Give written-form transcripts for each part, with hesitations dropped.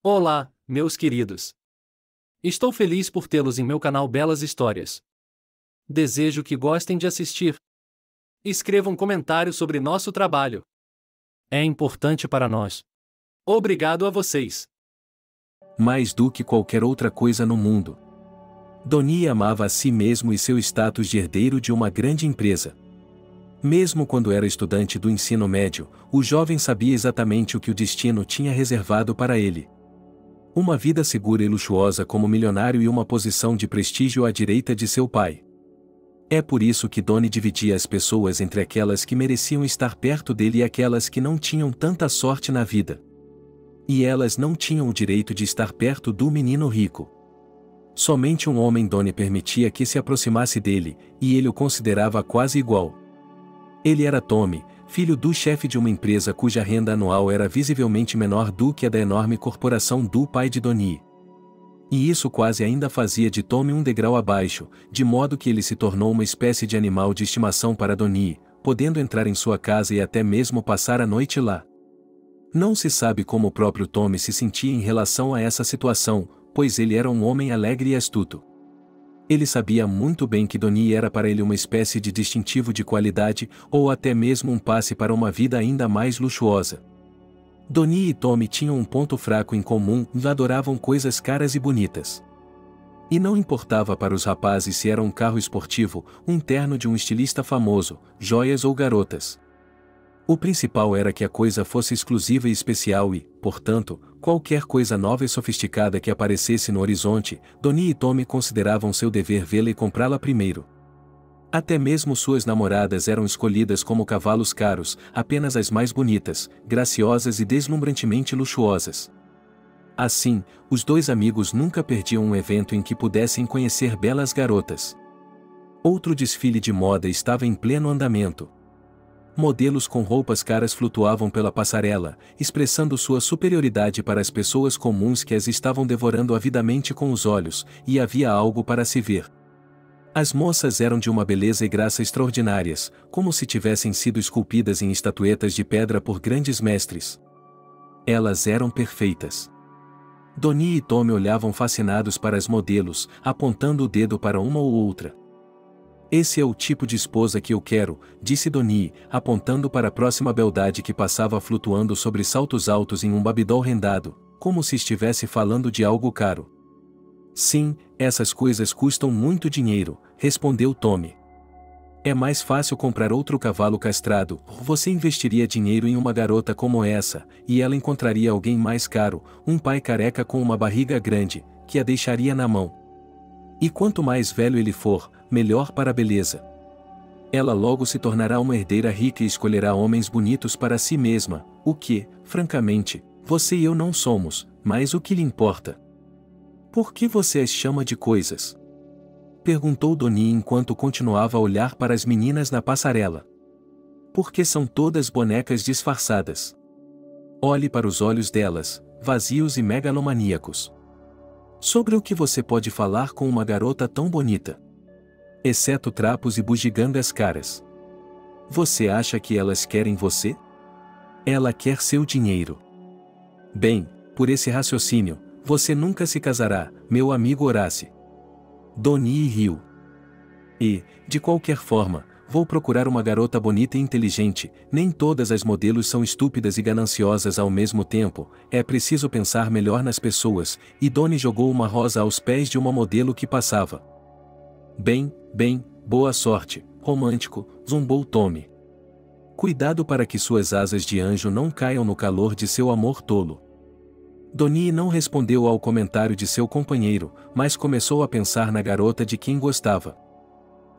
Olá, meus queridos. Estou feliz por tê-los em meu canal Belas Histórias. Desejo que gostem de assistir. Escrevam comentários sobre nosso trabalho. É importante para nós. Obrigado a vocês. Mais do que qualquer outra coisa no mundo, Donnie amava a si mesmo e seu status de herdeiro de uma grande empresa. Mesmo quando era estudante do ensino médio, o jovem sabia exatamente o que o destino tinha reservado para ele. Uma vida segura e luxuosa como milionário e uma posição de prestígio à direita de seu pai. É por isso que Donnie dividia as pessoas entre aquelas que mereciam estar perto dele e aquelas que não tinham tanta sorte na vida. E elas não tinham o direito de estar perto do menino rico. Somente um homem Donnie permitia que se aproximasse dele, e ele o considerava quase igual. Ele era Tommy, filho do chefe de uma empresa cuja renda anual era visivelmente menor do que a da enorme corporação do pai de Donnie. E isso quase ainda fazia de Tommy um degrau abaixo, de modo que ele se tornou uma espécie de animal de estimação para Donnie, podendo entrar em sua casa e até mesmo passar a noite lá. Não se sabe como o próprio Tommy se sentia em relação a essa situação, pois ele era um homem alegre e astuto. Ele sabia muito bem que Donnie era para ele uma espécie de distintivo de qualidade, ou até mesmo um passe para uma vida ainda mais luxuosa. Donnie e Tommy tinham um ponto fraco em comum e adoravam coisas caras e bonitas. E não importava para os rapazes se era um carro esportivo, um terno de um estilista famoso, joias ou garotas. O principal era que a coisa fosse exclusiva e especial e, portanto, qualquer coisa nova e sofisticada que aparecesse no horizonte, Donnie e Tommy consideravam seu dever vê-la e comprá-la primeiro. Até mesmo suas namoradas eram escolhidas como cavalos caros, apenas as mais bonitas, graciosas e deslumbrantemente luxuosas. Assim, os dois amigos nunca perdiam um evento em que pudessem conhecer belas garotas. Outro desfile de moda estava em pleno andamento. Modelos com roupas caras flutuavam pela passarela, expressando sua superioridade para as pessoas comuns que as estavam devorando avidamente com os olhos, e havia algo para se ver. As moças eram de uma beleza e graça extraordinárias, como se tivessem sido esculpidas em estatuetas de pedra por grandes mestres. Elas eram perfeitas. Donnie e Tommy olhavam fascinados para as modelos, apontando o dedo para uma ou outra. Esse é o tipo de esposa que eu quero, disse Donnie, apontando para a próxima beldade que passava flutuando sobre saltos altos em um babidol rendado, como se estivesse falando de algo caro. Sim, essas coisas custam muito dinheiro, respondeu Tommy. É mais fácil comprar outro cavalo castrado, você investiria dinheiro em uma garota como essa, e ela encontraria alguém mais caro, um pai careca com uma barriga grande, que a deixaria na mão. E quanto mais velho ele for, melhor para a beleza. Ela logo se tornará uma herdeira rica e escolherá homens bonitos para si mesma, o que, francamente, você e eu não somos, mas o que lhe importa? Por que você as chama de coisas? Perguntou Donnie enquanto continuava a olhar para as meninas na passarela. Porque são todas bonecas disfarçadas. Olhe para os olhos delas, vazios e megalomaníacos. Sobre o que você pode falar com uma garota tão bonita? Exceto trapos e bugigangas caras. Você acha que elas querem você? Ela quer seu dinheiro. Bem, por esse raciocínio, você nunca se casará, meu amigo Horace. Donnie riu. E, de qualquer forma, vou procurar uma garota bonita e inteligente, nem todas as modelos são estúpidas e gananciosas ao mesmo tempo, é preciso pensar melhor nas pessoas, e Donnie jogou uma rosa aos pés de uma modelo que passava. Bem, boa sorte, romântico, zombou Tommy. Cuidado para que suas asas de anjo não caiam no calor de seu amor tolo. Donnie não respondeu ao comentário de seu companheiro, mas começou a pensar na garota de quem gostava.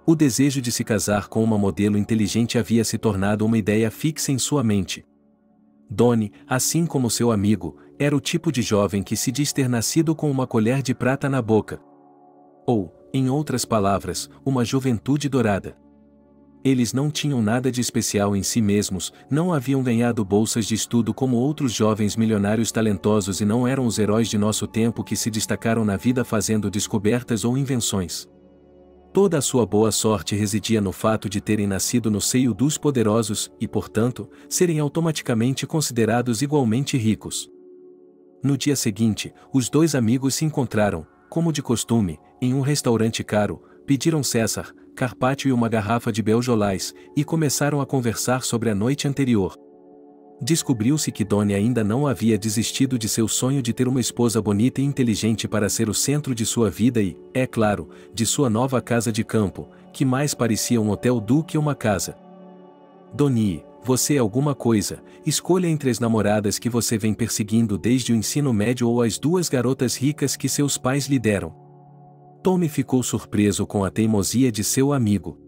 O desejo de se casar com uma modelo inteligente havia se tornado uma ideia fixa em sua mente. Donnie, assim como seu amigo, era o tipo de jovem que se diz ter nascido com uma colher de prata na boca. Ou, em outras palavras, uma juventude dourada. Eles não tinham nada de especial em si mesmos, não haviam ganhado bolsas de estudo como outros jovens milionários talentosos e não eram os heróis de nosso tempo que se destacaram na vida fazendo descobertas ou invenções. Toda a sua boa sorte residia no fato de terem nascido no seio dos poderosos e, portanto, serem automaticamente considerados igualmente ricos. No dia seguinte, os dois amigos se encontraram, como de costume, em um restaurante caro, pediram César, carpaccio e uma garrafa de Belgiolais, e começaram a conversar sobre a noite anterior. Descobriu-se que Donnie ainda não havia desistido de seu sonho de ter uma esposa bonita e inteligente para ser o centro de sua vida e, é claro, de sua nova casa de campo, que mais parecia um hotel do que uma casa. Donnie, você é alguma coisa, escolha entre as namoradas que você vem perseguindo desde o ensino médio ou as duas garotas ricas que seus pais lhe deram. Tommy ficou surpreso com a teimosia de seu amigo.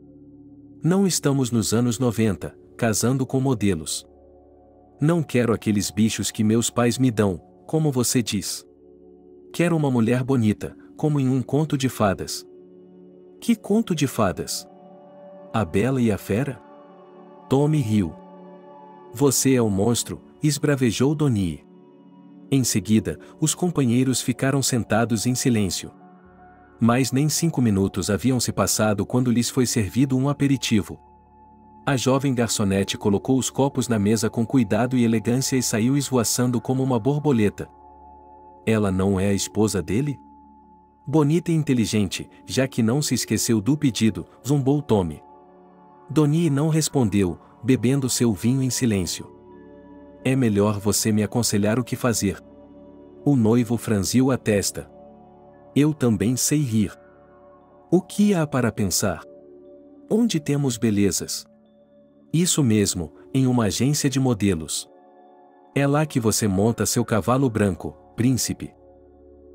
Não estamos nos anos 90, casando com modelos. Não quero aqueles bichos que meus pais me dão, como você diz. Quero uma mulher bonita, como em um conto de fadas. Que conto de fadas? A Bela e a Fera? Tommy riu. Você é um monstro, esbravejou Donnie. Em seguida, os companheiros ficaram sentados em silêncio. Mas nem 5 minutos haviam se passado quando lhes foi servido um aperitivo. A jovem garçonete colocou os copos na mesa com cuidado e elegância e saiu esvoaçando como uma borboleta. Ela não é a esposa dele? Bonita e inteligente, já que não se esqueceu do pedido, zombou Tommy. Donnie não respondeu, bebendo seu vinho em silêncio. É melhor você me aconselhar o que fazer. O noivo franziu a testa. Eu também sei rir. O que há para pensar? Onde temos belezas? Isso mesmo, em uma agência de modelos. É lá que você monta seu cavalo branco, príncipe.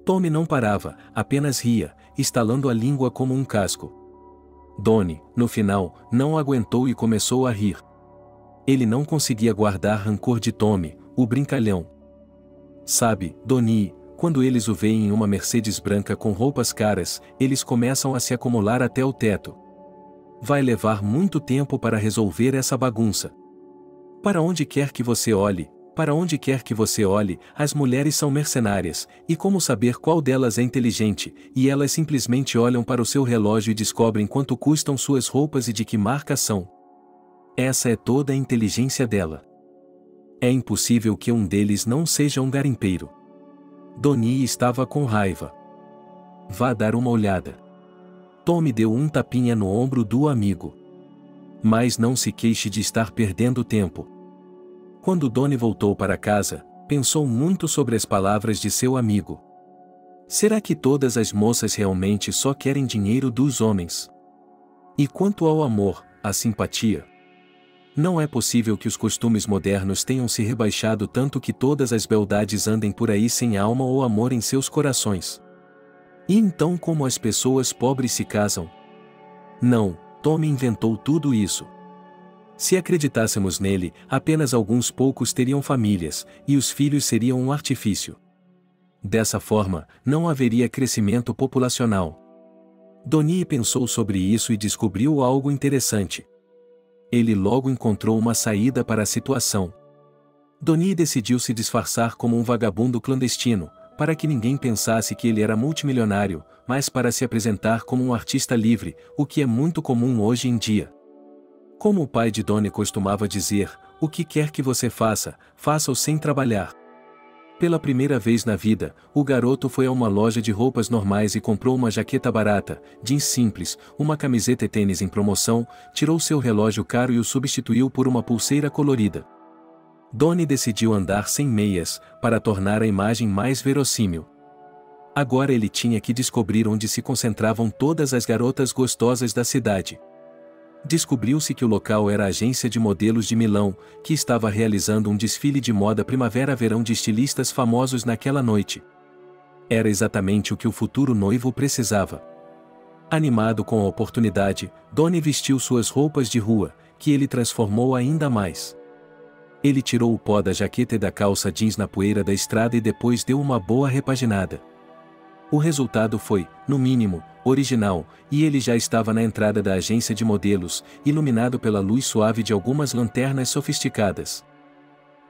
Tommy não parava, apenas ria, estalando a língua como um casco. Donnie, no final, não aguentou e começou a rir. Ele não conseguia guardar rancor de Tommy, o brincalhão. Sabe, Donnie, quando eles o veem em uma Mercedes branca com roupas caras, eles começam a se acumular até o teto. Vai levar muito tempo para resolver essa bagunça. Para onde quer que você olhe, as mulheres são mercenárias, e como saber qual delas é inteligente, e elas simplesmente olham para o seu relógio e descobrem quanto custam suas roupas e de que marca são. Essa é toda a inteligência dela. É impossível que um deles não seja um garimpeiro. Donnie estava com raiva. Vá dar uma olhada. Tommy deu um tapinha no ombro do amigo. Mas não se queixe de estar perdendo tempo. Quando Donnie voltou para casa, pensou muito sobre as palavras de seu amigo. Será que todas as moças realmente só querem dinheiro dos homens? E quanto ao amor, à simpatia? Não é possível que os costumes modernos tenham se rebaixado tanto que todas as beldades andem por aí sem alma ou amor em seus corações. E então como as pessoas pobres se casam? Não, Tommy inventou tudo isso. Se acreditássemos nele, apenas alguns poucos teriam famílias, e os filhos seriam um artifício. Dessa forma, não haveria crescimento populacional. Donnie pensou sobre isso e descobriu algo interessante. Ele logo encontrou uma saída para a situação. Donnie decidiu se disfarçar como um vagabundo clandestino, para que ninguém pensasse que ele era multimilionário, mas para se apresentar como um artista livre, o que é muito comum hoje em dia. Como o pai de Donnie costumava dizer, o que quer que você faça, faça-o sem trabalhar. Pela primeira vez na vida, o garoto foi a uma loja de roupas normais e comprou uma jaqueta barata, jeans simples, uma camiseta e tênis em promoção, tirou seu relógio caro e o substituiu por uma pulseira colorida. Donnie decidiu andar sem meias, para tornar a imagem mais verossímil. Agora ele tinha que descobrir onde se concentravam todas as garotas gostosas da cidade. Descobriu-se que o local era a agência de modelos de Milão, que estava realizando um desfile de moda primavera-verão de estilistas famosos naquela noite. Era exatamente o que o futuro noivo precisava. Animado com a oportunidade, Donnie vestiu suas roupas de rua, que ele transformou ainda mais. Ele tirou o pó da jaqueta e da calça jeans na poeira da estrada e depois deu uma boa repaginada. O resultado foi, no mínimo, original, e ele já estava na entrada da agência de modelos, iluminado pela luz suave de algumas lanternas sofisticadas.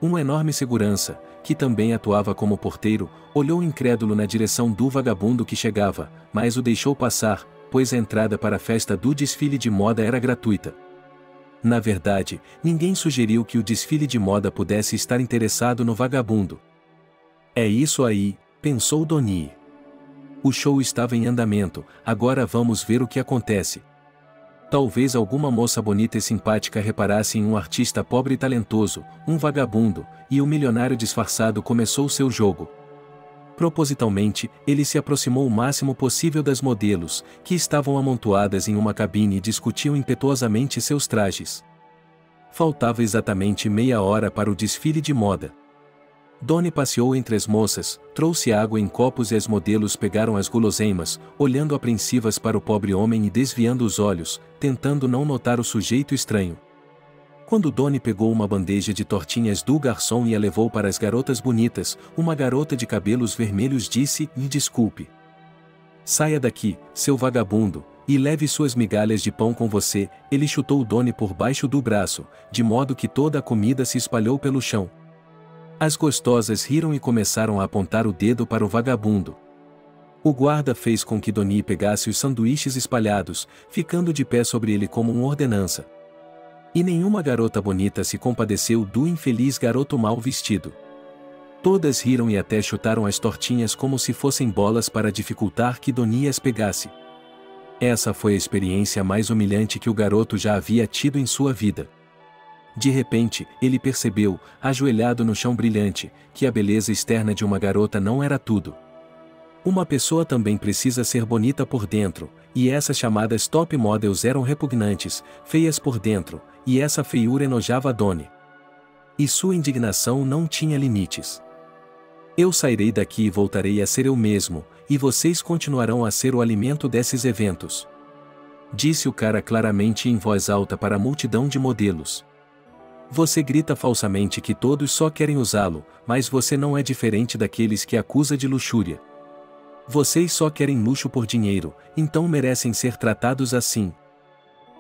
Um enorme segurança, que também atuava como porteiro, olhou incrédulo na direção do vagabundo que chegava, mas o deixou passar, pois a entrada para a festa do desfile de moda era gratuita. Na verdade, ninguém sugeriu que o desfile de moda pudesse estar interessado no vagabundo. É isso aí, pensou Donnie. O show estava em andamento, agora vamos ver o que acontece. Talvez alguma moça bonita e simpática reparasse em um artista pobre e talentoso, um vagabundo, e o milionário disfarçado começou seu jogo. Propositalmente, ele se aproximou o máximo possível das modelos, que estavam amontoadas em uma cabine e discutiam impetuosamente seus trajes. Faltava exatamente meia hora para o desfile de moda. Donnie passeou entre as moças, trouxe água em copos e as modelos pegaram as guloseimas, olhando apreensivas para o pobre homem e desviando os olhos, tentando não notar o sujeito estranho. Quando Donnie pegou uma bandeja de tortinhas do garçom e a levou para as garotas bonitas, uma garota de cabelos vermelhos disse: "Me desculpe. Saia daqui, seu vagabundo, e leve suas migalhas de pão com você." Ele chutou Donnie por baixo do braço, de modo que toda a comida se espalhou pelo chão. As gostosas riram e começaram a apontar o dedo para o vagabundo. O guarda fez com que Donnie pegasse os sanduíches espalhados, ficando de pé sobre ele como uma ordenança. E nenhuma garota bonita se compadeceu do infeliz garoto mal vestido. Todas riram e até chutaram as tortinhas como se fossem bolas para dificultar que Donnie as pegasse. Essa foi a experiência mais humilhante que o garoto já havia tido em sua vida. De repente, ele percebeu, ajoelhado no chão brilhante, que a beleza externa de uma garota não era tudo. Uma pessoa também precisa ser bonita por dentro, e essas chamadas top models eram repugnantes, feias por dentro, e essa feiura enojava Donnie. E sua indignação não tinha limites. Eu sairei daqui e voltarei a ser eu mesmo, e vocês continuarão a ser o alimento desses eventos. Disse o cara claramente em voz alta para a multidão de modelos. Você grita falsamente que todos só querem usá-lo, mas você não é diferente daqueles que acusa de luxúria. Vocês só querem luxo por dinheiro, então merecem ser tratados assim.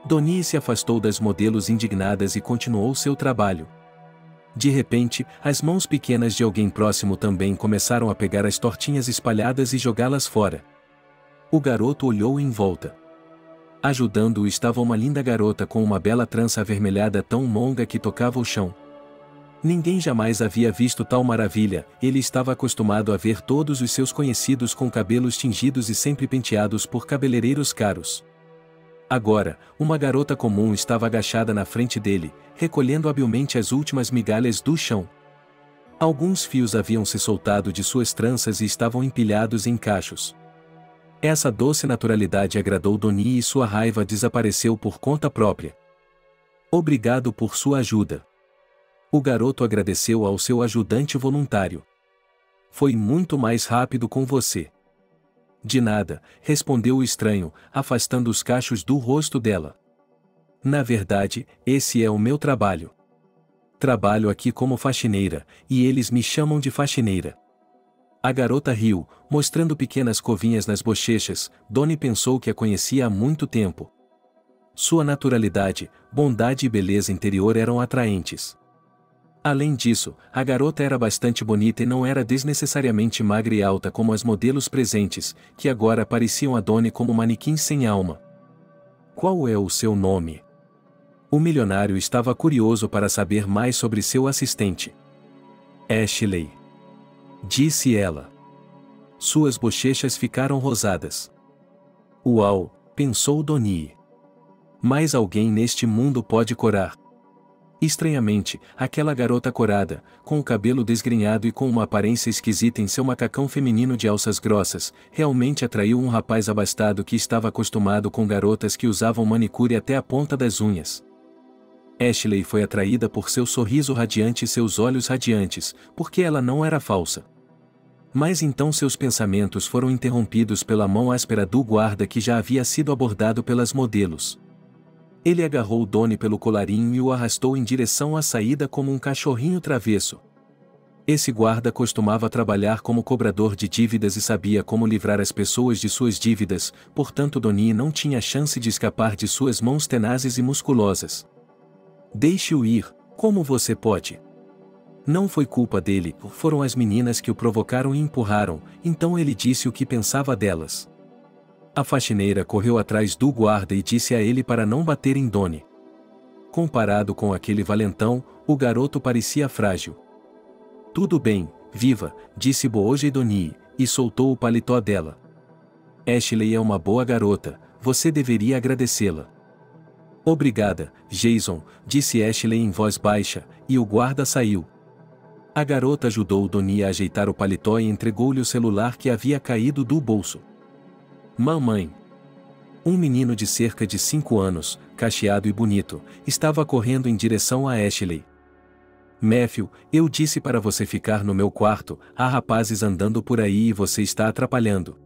Donnie se afastou das modelos indignadas e continuou seu trabalho. De repente, as mãos pequenas de alguém próximo também começaram a pegar as tortinhas espalhadas e jogá-las fora. O garoto olhou em volta. Ajudando-o estava uma linda garota com uma bela trança avermelhada tão longa que tocava o chão. Ninguém jamais havia visto tal maravilha, ele estava acostumado a ver todos os seus conhecidos com cabelos tingidos e sempre penteados por cabeleireiros caros. Agora, uma garota comum estava agachada na frente dele, recolhendo habilmente as últimas migalhas do chão. Alguns fios haviam se soltado de suas tranças e estavam empilhados em cachos. Essa doce naturalidade agradou Donnie e sua raiva desapareceu por conta própria. Obrigado por sua ajuda. O garoto agradeceu ao seu ajudante voluntário. Foi muito mais rápido com você. De nada, respondeu o estranho, afastando os cachos do rosto dela. Na verdade, esse é o meu trabalho. Trabalho aqui como faxineira, e eles me chamam de faxineira. A garota riu, mostrando pequenas covinhas nas bochechas. Donnie pensou que a conhecia há muito tempo. Sua naturalidade, bondade e beleza interior eram atraentes. Além disso, a garota era bastante bonita e não era desnecessariamente magra e alta como as modelos presentes, que agora pareciam a Donnie como manequins sem alma. Qual é o seu nome? O milionário estava curioso para saber mais sobre seu assistente. Ashley. Disse ela. Suas bochechas ficaram rosadas. Uau, pensou Donnie. Mais alguém neste mundo pode corar. Estranhamente, aquela garota corada, com o cabelo desgrenhado e com uma aparência esquisita em seu macacão feminino de alças grossas, realmente atraiu um rapaz abastado que estava acostumado com garotas que usavam manicure até a ponta das unhas. Ashley foi atraída por seu sorriso radiante e seus olhos radiantes, porque ela não era falsa. Mas então seus pensamentos foram interrompidos pela mão áspera do guarda que já havia sido abordado pelas modelos. Ele agarrou Donnie pelo colarinho e o arrastou em direção à saída como um cachorrinho travesso. Esse guarda costumava trabalhar como cobrador de dívidas e sabia como livrar as pessoas de suas dívidas, portanto Donnie não tinha chance de escapar de suas mãos tenazes e musculosas. Deixe-o ir, como você pode? Não foi culpa dele, foram as meninas que o provocaram e empurraram, então ele disse o que pensava delas. A faxineira correu atrás do guarda e disse a ele para não bater em Donnie. Comparado com aquele valentão, o garoto parecia frágil. Tudo bem, Viva, disse Boojay Donnie, e soltou o paletó dela. Ashley é uma boa garota, você deveria agradecê-la. Obrigada, Jason, disse Ashley em voz baixa, e o guarda saiu. A garota ajudou Donnie a ajeitar o paletó e entregou-lhe o celular que havia caído do bolso. Mamãe. Um menino de cerca de 5 anos, cacheado e bonito, estava correndo em direção a Ashley. Matthew, eu disse para você ficar no meu quarto, há rapazes andando por aí e você está atrapalhando.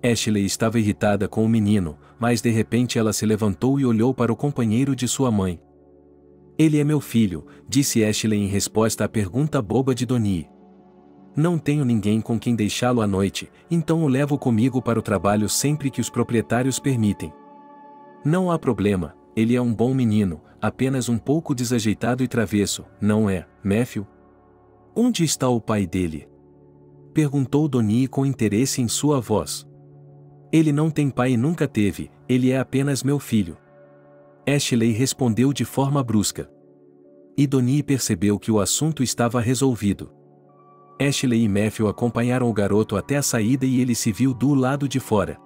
Ashley estava irritada com o menino, mas de repente ela se levantou e olhou para o companheiro de sua mãe. Ele é meu filho, disse Ashley em resposta à pergunta boba de Donnie. Não tenho ninguém com quem deixá-lo à noite, então o levo comigo para o trabalho sempre que os proprietários permitem. Não há problema, ele é um bom menino, apenas um pouco desajeitado e travesso, não é, Matthew? Onde está o pai dele? Perguntou Donnie com interesse em sua voz. Ele não tem pai e nunca teve, ele é apenas meu filho. Ashley respondeu de forma brusca. E Donnie percebeu que o assunto estava resolvido. Ashley e Matthew acompanharam o garoto até a saída e ele se viu do lado de fora.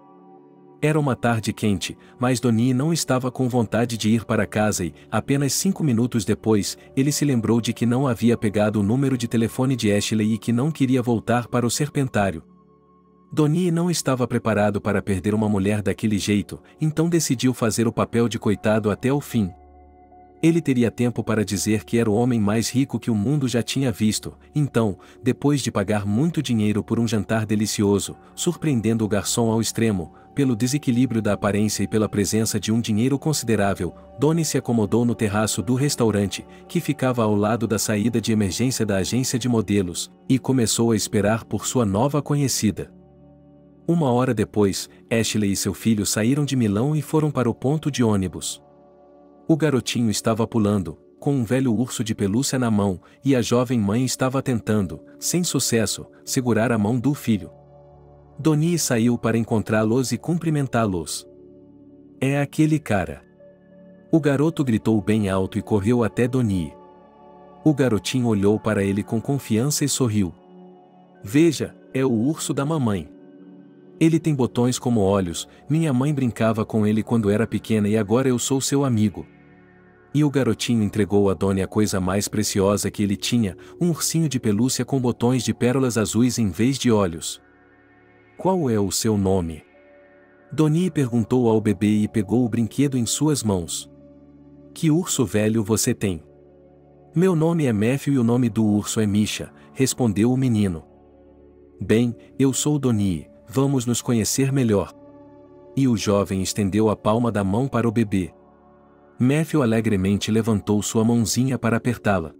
Era uma tarde quente, mas Donnie não estava com vontade de ir para casa e, apenas 5 minutos depois, ele se lembrou de que não havia pegado o número de telefone de Ashley e que não queria voltar para o serpentário. Donnie não estava preparado para perder uma mulher daquele jeito, então decidiu fazer o papel de coitado até o fim. Ele teria tempo para dizer que era o homem mais rico que o mundo já tinha visto, então, depois de pagar muito dinheiro por um jantar delicioso, surpreendendo o garçom ao extremo, pelo desequilíbrio da aparência e pela presença de um dinheiro considerável, Donnie se acomodou no terraço do restaurante, que ficava ao lado da saída de emergência da agência de modelos, e começou a esperar por sua nova conhecida. 1 hora depois, Ashley e seu filho saíram de Milão e foram para o ponto de ônibus. O garotinho estava pulando, com um velho urso de pelúcia na mão, e a jovem mãe estava tentando, sem sucesso, segurar a mão do filho. Donnie saiu para encontrá-los e cumprimentá-los. É aquele cara. O garoto gritou bem alto e correu até Donnie. O garotinho olhou para ele com confiança e sorriu. Veja, é o urso da mamãe. Ele tem botões como olhos, minha mãe brincava com ele quando era pequena e agora eu sou seu amigo. E o garotinho entregou a Donnie a coisa mais preciosa que ele tinha, um ursinho de pelúcia com botões de pérolas azuis em vez de olhos. Qual é o seu nome? Donnie perguntou ao bebê e pegou o brinquedo em suas mãos. Que urso velho você tem? Meu nome é Matthew e o nome do urso é Misha, respondeu o menino. Bem, eu sou Donnie, vamos nos conhecer melhor. E o jovem estendeu a palma da mão para o bebê. Matthew alegremente levantou sua mãozinha para apertá-la.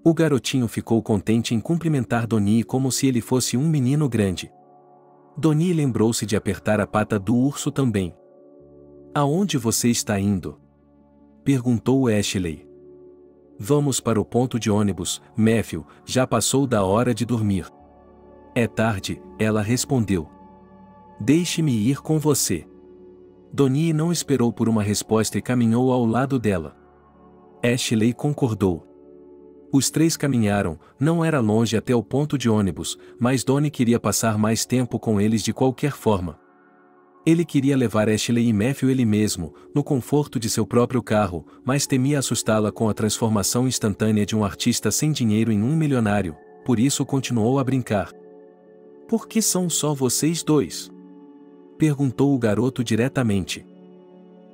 O garotinho ficou contente em cumprimentar Donnie como se ele fosse um menino grande. Donnie lembrou-se de apertar a pata do urso também. Aonde você está indo? Perguntou Ashley. Vamos para o ponto de ônibus, Matthew, já passou da hora de dormir. É tarde, ela respondeu. Deixe-me ir com você. Donnie não esperou por uma resposta e caminhou ao lado dela. Ashley concordou. Os três caminharam, não era longe até o ponto de ônibus, mas Donnie queria passar mais tempo com eles de qualquer forma. Ele queria levar Ashley e Matthew ele mesmo, no conforto de seu próprio carro, mas temia assustá-la com a transformação instantânea de um artista sem dinheiro em um milionário, por isso continuou a brincar. Por que são só vocês dois? Perguntou o garoto diretamente.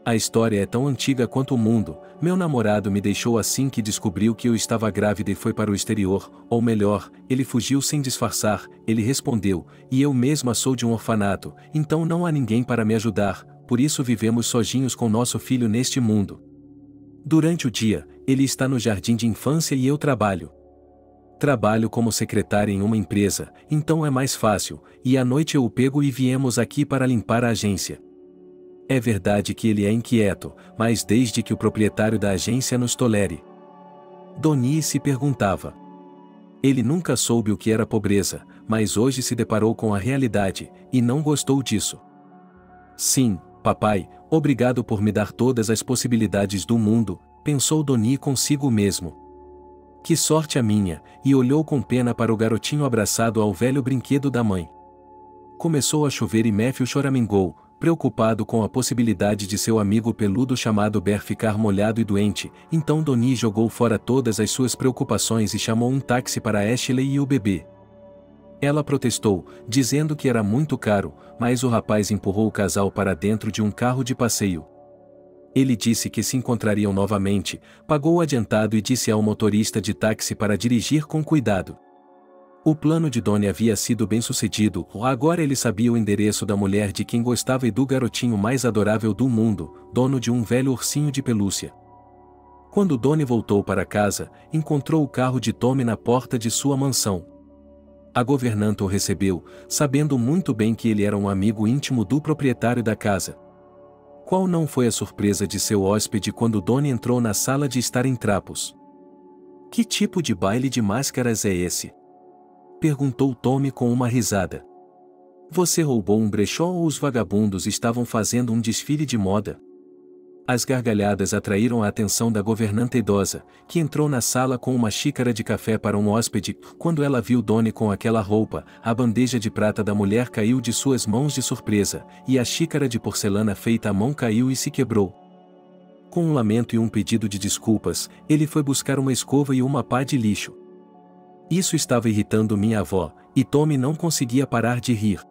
A história é tão antiga quanto o mundo, meu namorado me deixou assim que descobriu que eu estava grávida e foi para o exterior, ou melhor, ele fugiu sem disfarçar, ele respondeu, e eu mesma sou de um orfanato, então não há ninguém para me ajudar, por isso vivemos sozinhos com nosso filho neste mundo. Durante o dia, ele está no jardim de infância e eu trabalho. Trabalho como secretária em uma empresa, então é mais fácil, e à noite eu o pego e viemos aqui para limpar a agência. É verdade que ele é inquieto, mas desde que o proprietário da agência nos tolere. Donnie se perguntava. Ele nunca soube o que era pobreza, mas hoje se deparou com a realidade, e não gostou disso. Sim, papai, obrigado por me dar todas as possibilidades do mundo, pensou Donnie consigo mesmo. Que sorte a minha, e olhou com pena para o garotinho abraçado ao velho brinquedo da mãe. Começou a chover e Matthew choramingou, preocupado com a possibilidade de seu amigo peludo chamado Bear ficar molhado e doente. Então Donnie jogou fora todas as suas preocupações e chamou um táxi para Ashley e o bebê. Ela protestou, dizendo que era muito caro, mas o rapaz empurrou o casal para dentro de um carro de passeio. Ele disse que se encontrariam novamente, pagou o adiantado e disse ao motorista de táxi para dirigir com cuidado. O plano de Donnie havia sido bem-sucedido, agora ele sabia o endereço da mulher de quem gostava e do garotinho mais adorável do mundo, dono de um velho ursinho de pelúcia. Quando Donnie voltou para casa, encontrou o carro de Tommy na porta de sua mansão. A governanta o recebeu, sabendo muito bem que ele era um amigo íntimo do proprietário da casa. Qual não foi a surpresa de seu hóspede quando Donnie entrou na sala de estar em trapos? Que tipo de baile de máscaras é esse? Perguntou Tommy com uma risada. Você roubou um brechó ou os vagabundos estavam fazendo um desfile de moda? As gargalhadas atraíram a atenção da governanta idosa, que entrou na sala com uma xícara de café para um hóspede. Quando ela viu Donnie com aquela roupa, a bandeja de prata da mulher caiu de suas mãos de surpresa, e a xícara de porcelana feita à mão caiu e se quebrou. Com um lamento e um pedido de desculpas, ele foi buscar uma escova e uma pá de lixo. Isso estava irritando minha avó, e Tommy não conseguia parar de rir.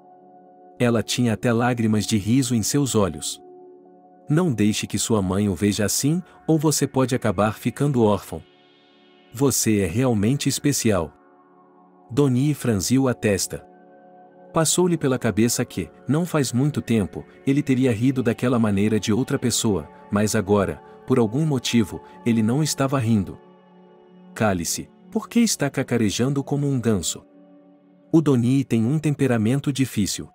Ela tinha até lágrimas de riso em seus olhos. Não deixe que sua mãe o veja assim, ou você pode acabar ficando órfão. Você é realmente especial. Donnie franziu a testa. Passou-lhe pela cabeça que, não faz muito tempo, ele teria rido daquela maneira de outra pessoa, mas agora, por algum motivo, ele não estava rindo. Cale-se. Por que está cacarejando como um ganso? O Donnie tem um temperamento difícil.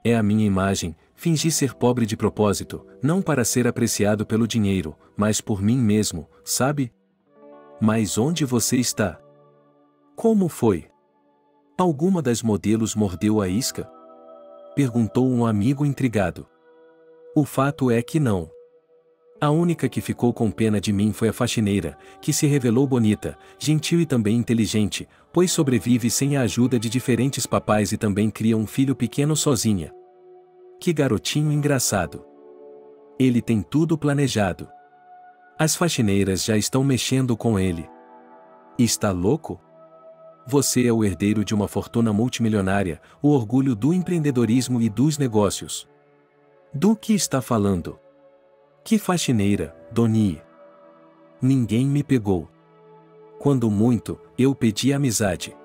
É a minha imagem, fingi ser pobre de propósito, não para ser apreciado pelo dinheiro, mas por mim mesmo, sabe? Mas onde você está? Como foi? Alguma das modelos mordeu a isca? Perguntou um amigo intrigado. O fato é que não. A única que ficou com pena de mim foi a faxineira, que se revelou bonita, gentil e também inteligente, pois sobrevive sem a ajuda de diferentes papais e também cria um filho pequeno sozinha. Que garotinho engraçado. Ele tem tudo planejado. As faxineiras já estão mexendo com ele. Está louco? Você é o herdeiro de uma fortuna multimilionária, o orgulho do empreendedorismo e dos negócios. Do que está falando? Que faxineira, Donnie? Ninguém me pegou. Quando muito, eu pedi amizade.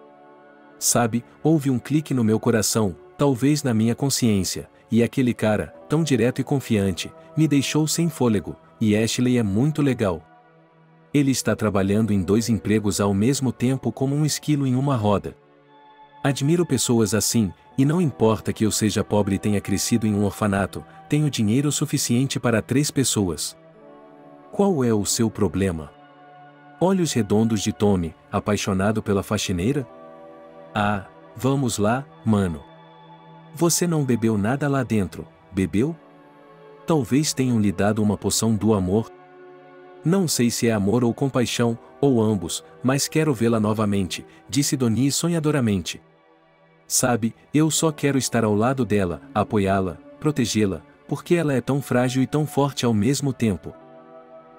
Sabe, houve um clique no meu coração, talvez na minha consciência, e aquele cara, tão direto e confiante, me deixou sem fôlego, e Ashley é muito legal. Ele está trabalhando em 2 empregos ao mesmo tempo como um esquilo em uma roda. Admiro pessoas assim, e não importa que eu seja pobre e tenha crescido em um orfanato, tenho dinheiro suficiente para 3 pessoas. Qual é o seu problema? Olhos redondos de Tommy, apaixonado pela faxineira? Ah, vamos lá, mano. Você não bebeu nada lá dentro, bebeu? Talvez tenham lhe dado uma poção do amor. Não sei se é amor ou compaixão, ou ambos, mas quero vê-la novamente, disse Donnie sonhadoramente. Sabe, eu só quero estar ao lado dela, apoiá-la, protegê-la, porque ela é tão frágil e tão forte ao mesmo tempo.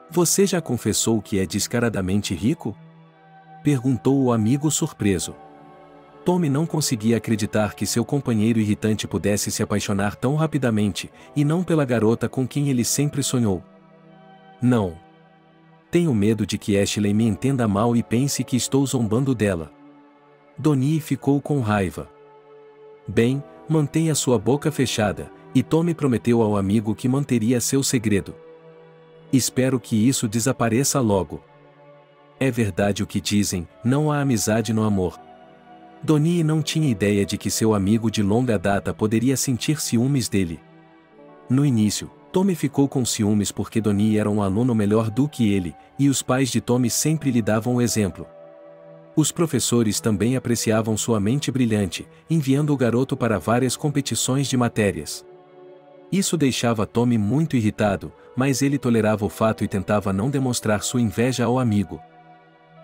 Você já confessou que é descaradamente rico? Perguntou o amigo surpreso. Tommy não conseguia acreditar que seu companheiro irritante pudesse se apaixonar tão rapidamente, e não pela garota com quem ele sempre sonhou. Não. Tenho medo de que Ashley me entenda mal e pense que estou zombando dela. Donnie ficou com raiva. Bem, mantenha sua boca fechada, e Tommy prometeu ao amigo que manteria seu segredo. Espero que isso desapareça logo. É verdade o que dizem, não há amizade no amor. Donnie não tinha ideia de que seu amigo de longa data poderia sentir ciúmes dele. No início, Tommy ficou com ciúmes porque Donnie era um aluno melhor do que ele, e os pais de Tommy sempre lhe davam o exemplo. Os professores também apreciavam sua mente brilhante, enviando o garoto para várias competições de matérias. Isso deixava Tommy muito irritado, mas ele tolerava o fato e tentava não demonstrar sua inveja ao amigo.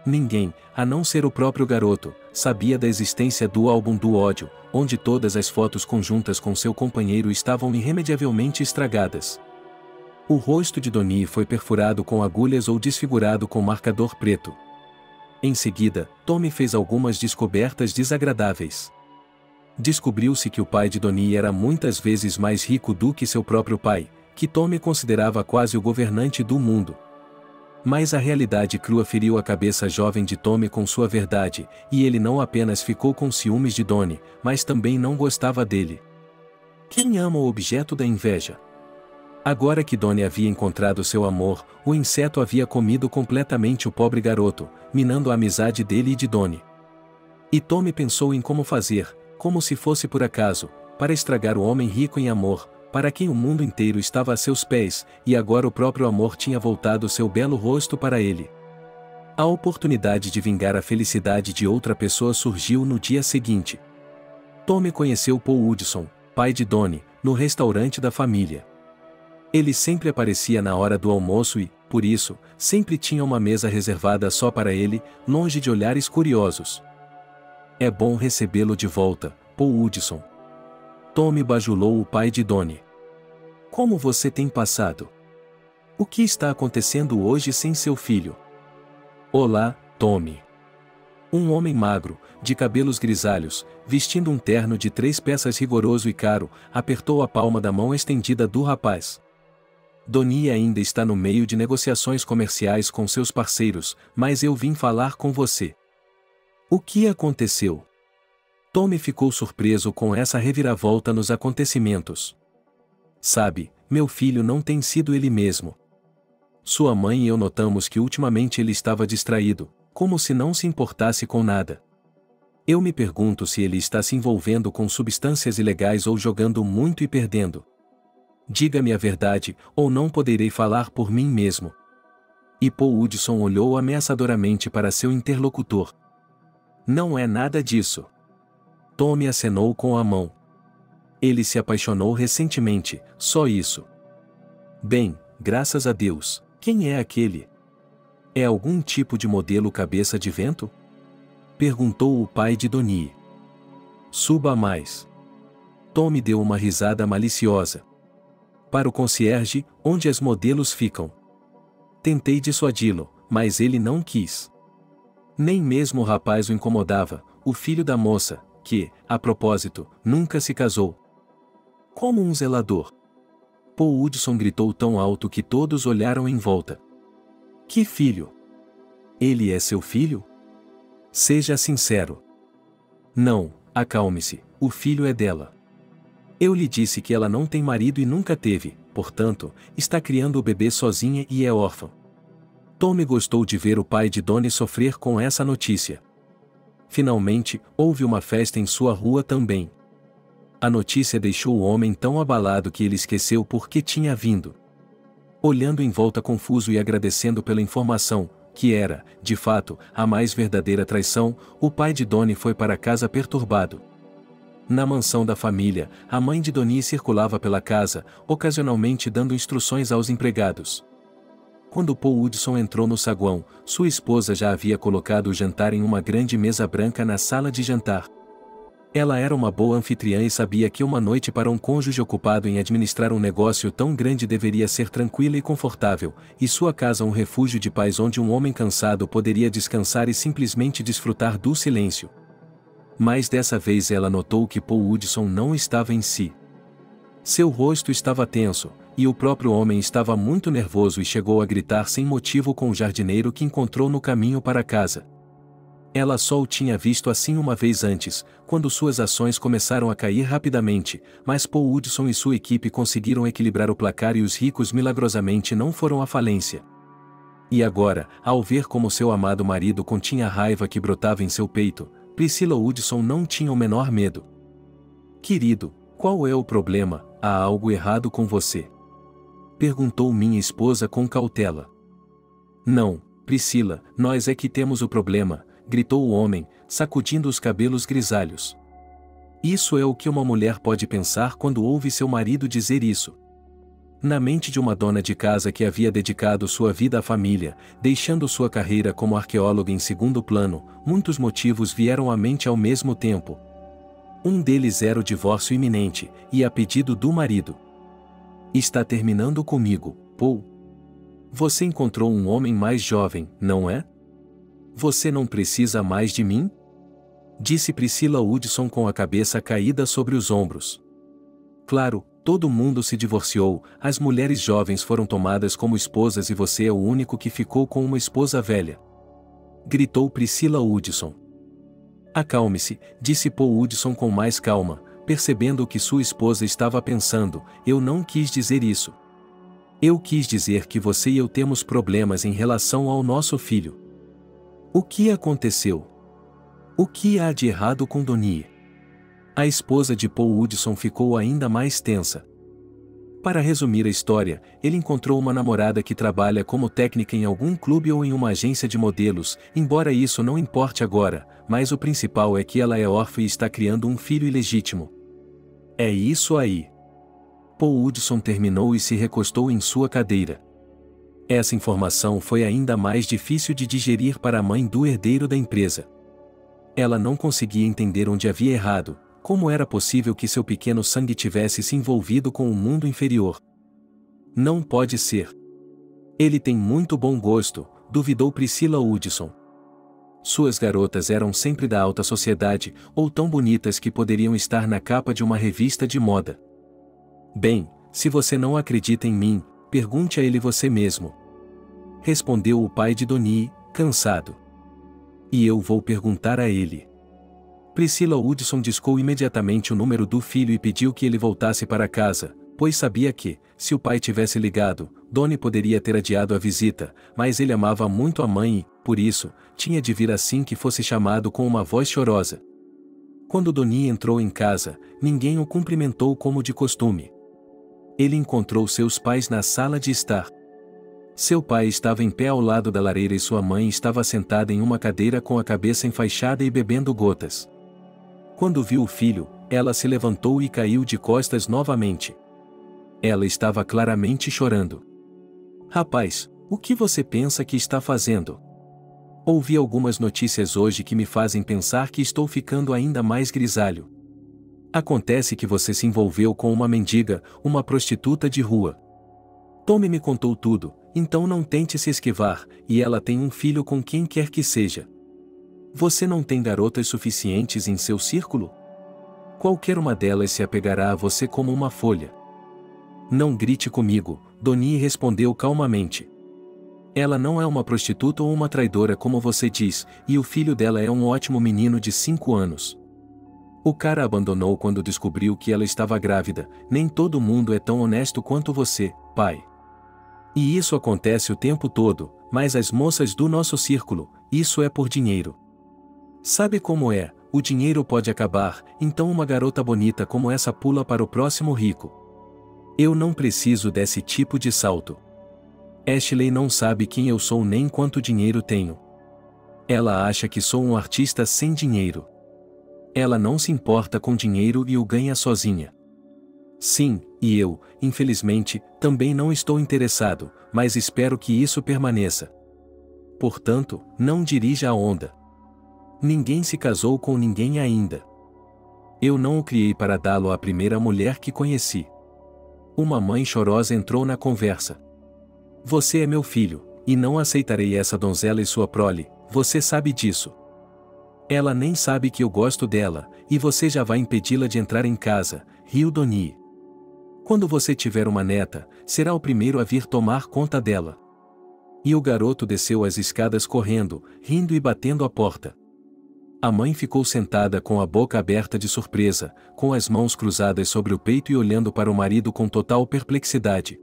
Ninguém, a não ser o próprio garoto, sabia da existência do álbum do ódio, onde todas as fotos conjuntas com seu companheiro estavam irremediavelmente estragadas. O rosto de Donnie foi perfurado com agulhas ou desfigurado com marcador preto. Em seguida, Tommy fez algumas descobertas desagradáveis. Descobriu-se que o pai de Donnie era muitas vezes mais rico do que seu próprio pai, que Tommy considerava quase o governante do mundo. Mas a realidade crua feriu a cabeça jovem de Tommy com sua verdade, e ele não apenas ficou com ciúmes de Donnie, mas também não gostava dele. Quem ama o objeto da inveja? Agora que Donnie havia encontrado seu amor, o inseto havia comido completamente o pobre garoto, minando a amizade dele e de Donnie. E Tommy pensou em como fazer, como se fosse por acaso, para estragar o homem rico em amor, para quem o mundo inteiro estava a seus pés, e agora o próprio amor tinha voltado seu belo rosto para ele. A oportunidade de vingar a felicidade de outra pessoa surgiu no dia seguinte. Tommy conheceu Paul Hudson, pai de Donnie, no restaurante da família. Ele sempre aparecia na hora do almoço e, por isso, sempre tinha uma mesa reservada só para ele, longe de olhares curiosos. É bom recebê-lo de volta, Paul Hudson. Tommy bajulou o pai de Donnie. Como você tem passado? O que está acontecendo hoje sem seu filho? Olá, Tommy. Um homem magro, de cabelos grisalhos, vestindo um terno de 3 peças rigoroso e caro, apertou a palma da mão estendida do rapaz. Donnie ainda está no meio de negociações comerciais com seus parceiros, mas eu vim falar com você. O que aconteceu? Tommy ficou surpreso com essa reviravolta nos acontecimentos. Sabe, meu filho não tem sido ele mesmo. Sua mãe e eu notamos que ultimamente ele estava distraído, como se não se importasse com nada. Eu me pergunto se ele está se envolvendo com substâncias ilegais ou jogando muito e perdendo. Diga-me a verdade, ou não poderei falar por mim mesmo. E Paul Hudson olhou ameaçadoramente para seu interlocutor. Não é nada disso. Tommy acenou com a mão. Ele se apaixonou recentemente, só isso. Bem, graças a Deus, quem é aquele? É algum tipo de modelo cabeça de vento? Perguntou o pai de Donnie. Suba mais. Tommy deu uma risada maliciosa. Para o concierge, onde as modelos ficam. Tentei dissuadi-lo, mas ele não quis. Nem mesmo o rapaz o incomodava, o filho da moça, que, a propósito, nunca se casou. Como um zelador. Paul Hudson gritou tão alto que todos olharam em volta. Que filho? Ele é seu filho? Seja sincero. Não, acalme-se, o filho é dela. Eu lhe disse que ela não tem marido e nunca teve, portanto, está criando o bebê sozinha e é órfã. Tommy gostou de ver o pai de Donnie sofrer com essa notícia. Finalmente, houve uma festa em sua rua também. A notícia deixou o homem tão abalado que ele esqueceu por que tinha vindo. Olhando em volta confuso e agradecendo pela informação, que era, de fato, a mais verdadeira traição, o pai de Donnie foi para casa perturbado. Na mansão da família, a mãe de Donnie circulava pela casa, ocasionalmente dando instruções aos empregados. Quando Paul Hudson entrou no saguão, sua esposa já havia colocado o jantar em uma grande mesa branca na sala de jantar. Ela era uma boa anfitriã e sabia que uma noite para um cônjuge ocupado em administrar um negócio tão grande deveria ser tranquila e confortável, e sua casa um refúgio de paz onde um homem cansado poderia descansar e simplesmente desfrutar do silêncio. Mas dessa vez ela notou que Paul Hudson não estava em si. Seu rosto estava tenso, e o próprio homem estava muito nervoso e chegou a gritar sem motivo com o jardineiro que encontrou no caminho para casa. Ela só o tinha visto assim uma vez antes, quando suas ações começaram a cair rapidamente, mas Paul Hudson e sua equipe conseguiram equilibrar o placar e os ricos milagrosamente não foram à falência. E agora, ao ver como seu amado marido continha a raiva que brotava em seu peito, Priscilla Hudson não tinha o menor medo. Querido, qual é o problema? Há algo errado com você? Perguntou minha esposa com cautela. Não, Priscila, nós é que temos o problema, gritou o homem, sacudindo os cabelos grisalhos. Isso é o que uma mulher pode pensar quando ouve seu marido dizer isso. Na mente de uma dona de casa que havia dedicado sua vida à família, deixando sua carreira como arqueóloga em segundo plano, muitos motivos vieram à mente ao mesmo tempo. Um deles era o divórcio iminente, e a pedido do marido. Está terminando comigo, Paul. Você encontrou um homem mais jovem, não é? Você não precisa mais de mim? Disse Priscilla Hudson com a cabeça caída sobre os ombros. Claro, todo mundo se divorciou, as mulheres jovens foram tomadas como esposas e você é o único que ficou com uma esposa velha. Gritou Priscilla Hudson. Acalme-se, disse Paul Hudson com mais calma, percebendo o que sua esposa estava pensando. Eu não quis dizer isso. Eu quis dizer que você e eu temos problemas em relação ao nosso filho. O que aconteceu? O que há de errado com Donnie? A esposa de Paul Hudson ficou ainda mais tensa. Para resumir a história, ele encontrou uma namorada que trabalha como técnica em algum clube ou em uma agência de modelos, embora isso não importe agora, mas o principal é que ela é órfã e está criando um filho ilegítimo. É isso aí. Paul Hudson terminou e se recostou em sua cadeira. Essa informação foi ainda mais difícil de digerir para a mãe do herdeiro da empresa. Ela não conseguia entender onde havia errado. Como era possível que seu pequeno sangue tivesse se envolvido com o mundo inferior? Não pode ser. Ele tem muito bom gosto, duvidou Priscilla Hudson. Suas garotas eram sempre da alta sociedade, ou tão bonitas que poderiam estar na capa de uma revista de moda. Bem, se você não acredita em mim, pergunte a ele você mesmo. Respondeu o pai de Donnie, cansado. E eu vou perguntar a ele. Priscilla Hudson discou imediatamente o número do filho e pediu que ele voltasse para casa, pois sabia que, se o pai tivesse ligado, Donnie poderia ter adiado a visita, mas ele amava muito a mãe e, por isso, tinha de vir assim que fosse chamado com uma voz chorosa. Quando Donnie entrou em casa, ninguém o cumprimentou como de costume. Ele encontrou seus pais na sala de estar. Seu pai estava em pé ao lado da lareira e sua mãe estava sentada em uma cadeira com a cabeça enfaixada e bebendo gotas. Quando viu o filho, ela se levantou e caiu de costas novamente. Ela estava claramente chorando. Rapaz, o que você pensa que está fazendo? Ouvi algumas notícias hoje que me fazem pensar que estou ficando ainda mais grisalho. Acontece que você se envolveu com uma mendiga, uma prostituta de rua. Tommy me contou tudo, então não tente se esquivar, e ela tem um filho com quem quer que seja. Você não tem garotas suficientes em seu círculo? Qualquer uma delas se apegará a você como uma folha. Não grite comigo, Donnie respondeu calmamente. Ela não é uma prostituta ou uma traidora como você diz, e o filho dela é um ótimo menino de 5 anos. O cara a abandonou quando descobriu que ela estava grávida. Nem todo mundo é tão honesto quanto você, pai. E isso acontece o tempo todo, mas as moças do nosso círculo, isso é por dinheiro. Sabe como é, o dinheiro pode acabar, então uma garota bonita como essa pula para o próximo rico. Eu não preciso desse tipo de salto. Ashley não sabe quem eu sou nem quanto dinheiro tenho. Ela acha que sou um artista sem dinheiro. Ela não se importa com dinheiro e o ganha sozinha. Sim, e eu, infelizmente, também não estou interessado, mas espero que isso permaneça. Portanto, não dirija a onda. Ninguém se casou com ninguém ainda. Eu não o criei para dá-lo à primeira mulher que conheci. Uma mãe chorosa entrou na conversa. Você é meu filho, e não aceitarei essa donzela e sua prole, você sabe disso. Ela nem sabe que eu gosto dela, e você já vai impedi-la de entrar em casa, riu Donnie. Quando você tiver uma neta, será o primeiro a vir tomar conta dela. E o garoto desceu as escadas correndo, rindo e batendo a porta. A mãe ficou sentada com a boca aberta de surpresa, com as mãos cruzadas sobre o peito e olhando para o marido com total perplexidade.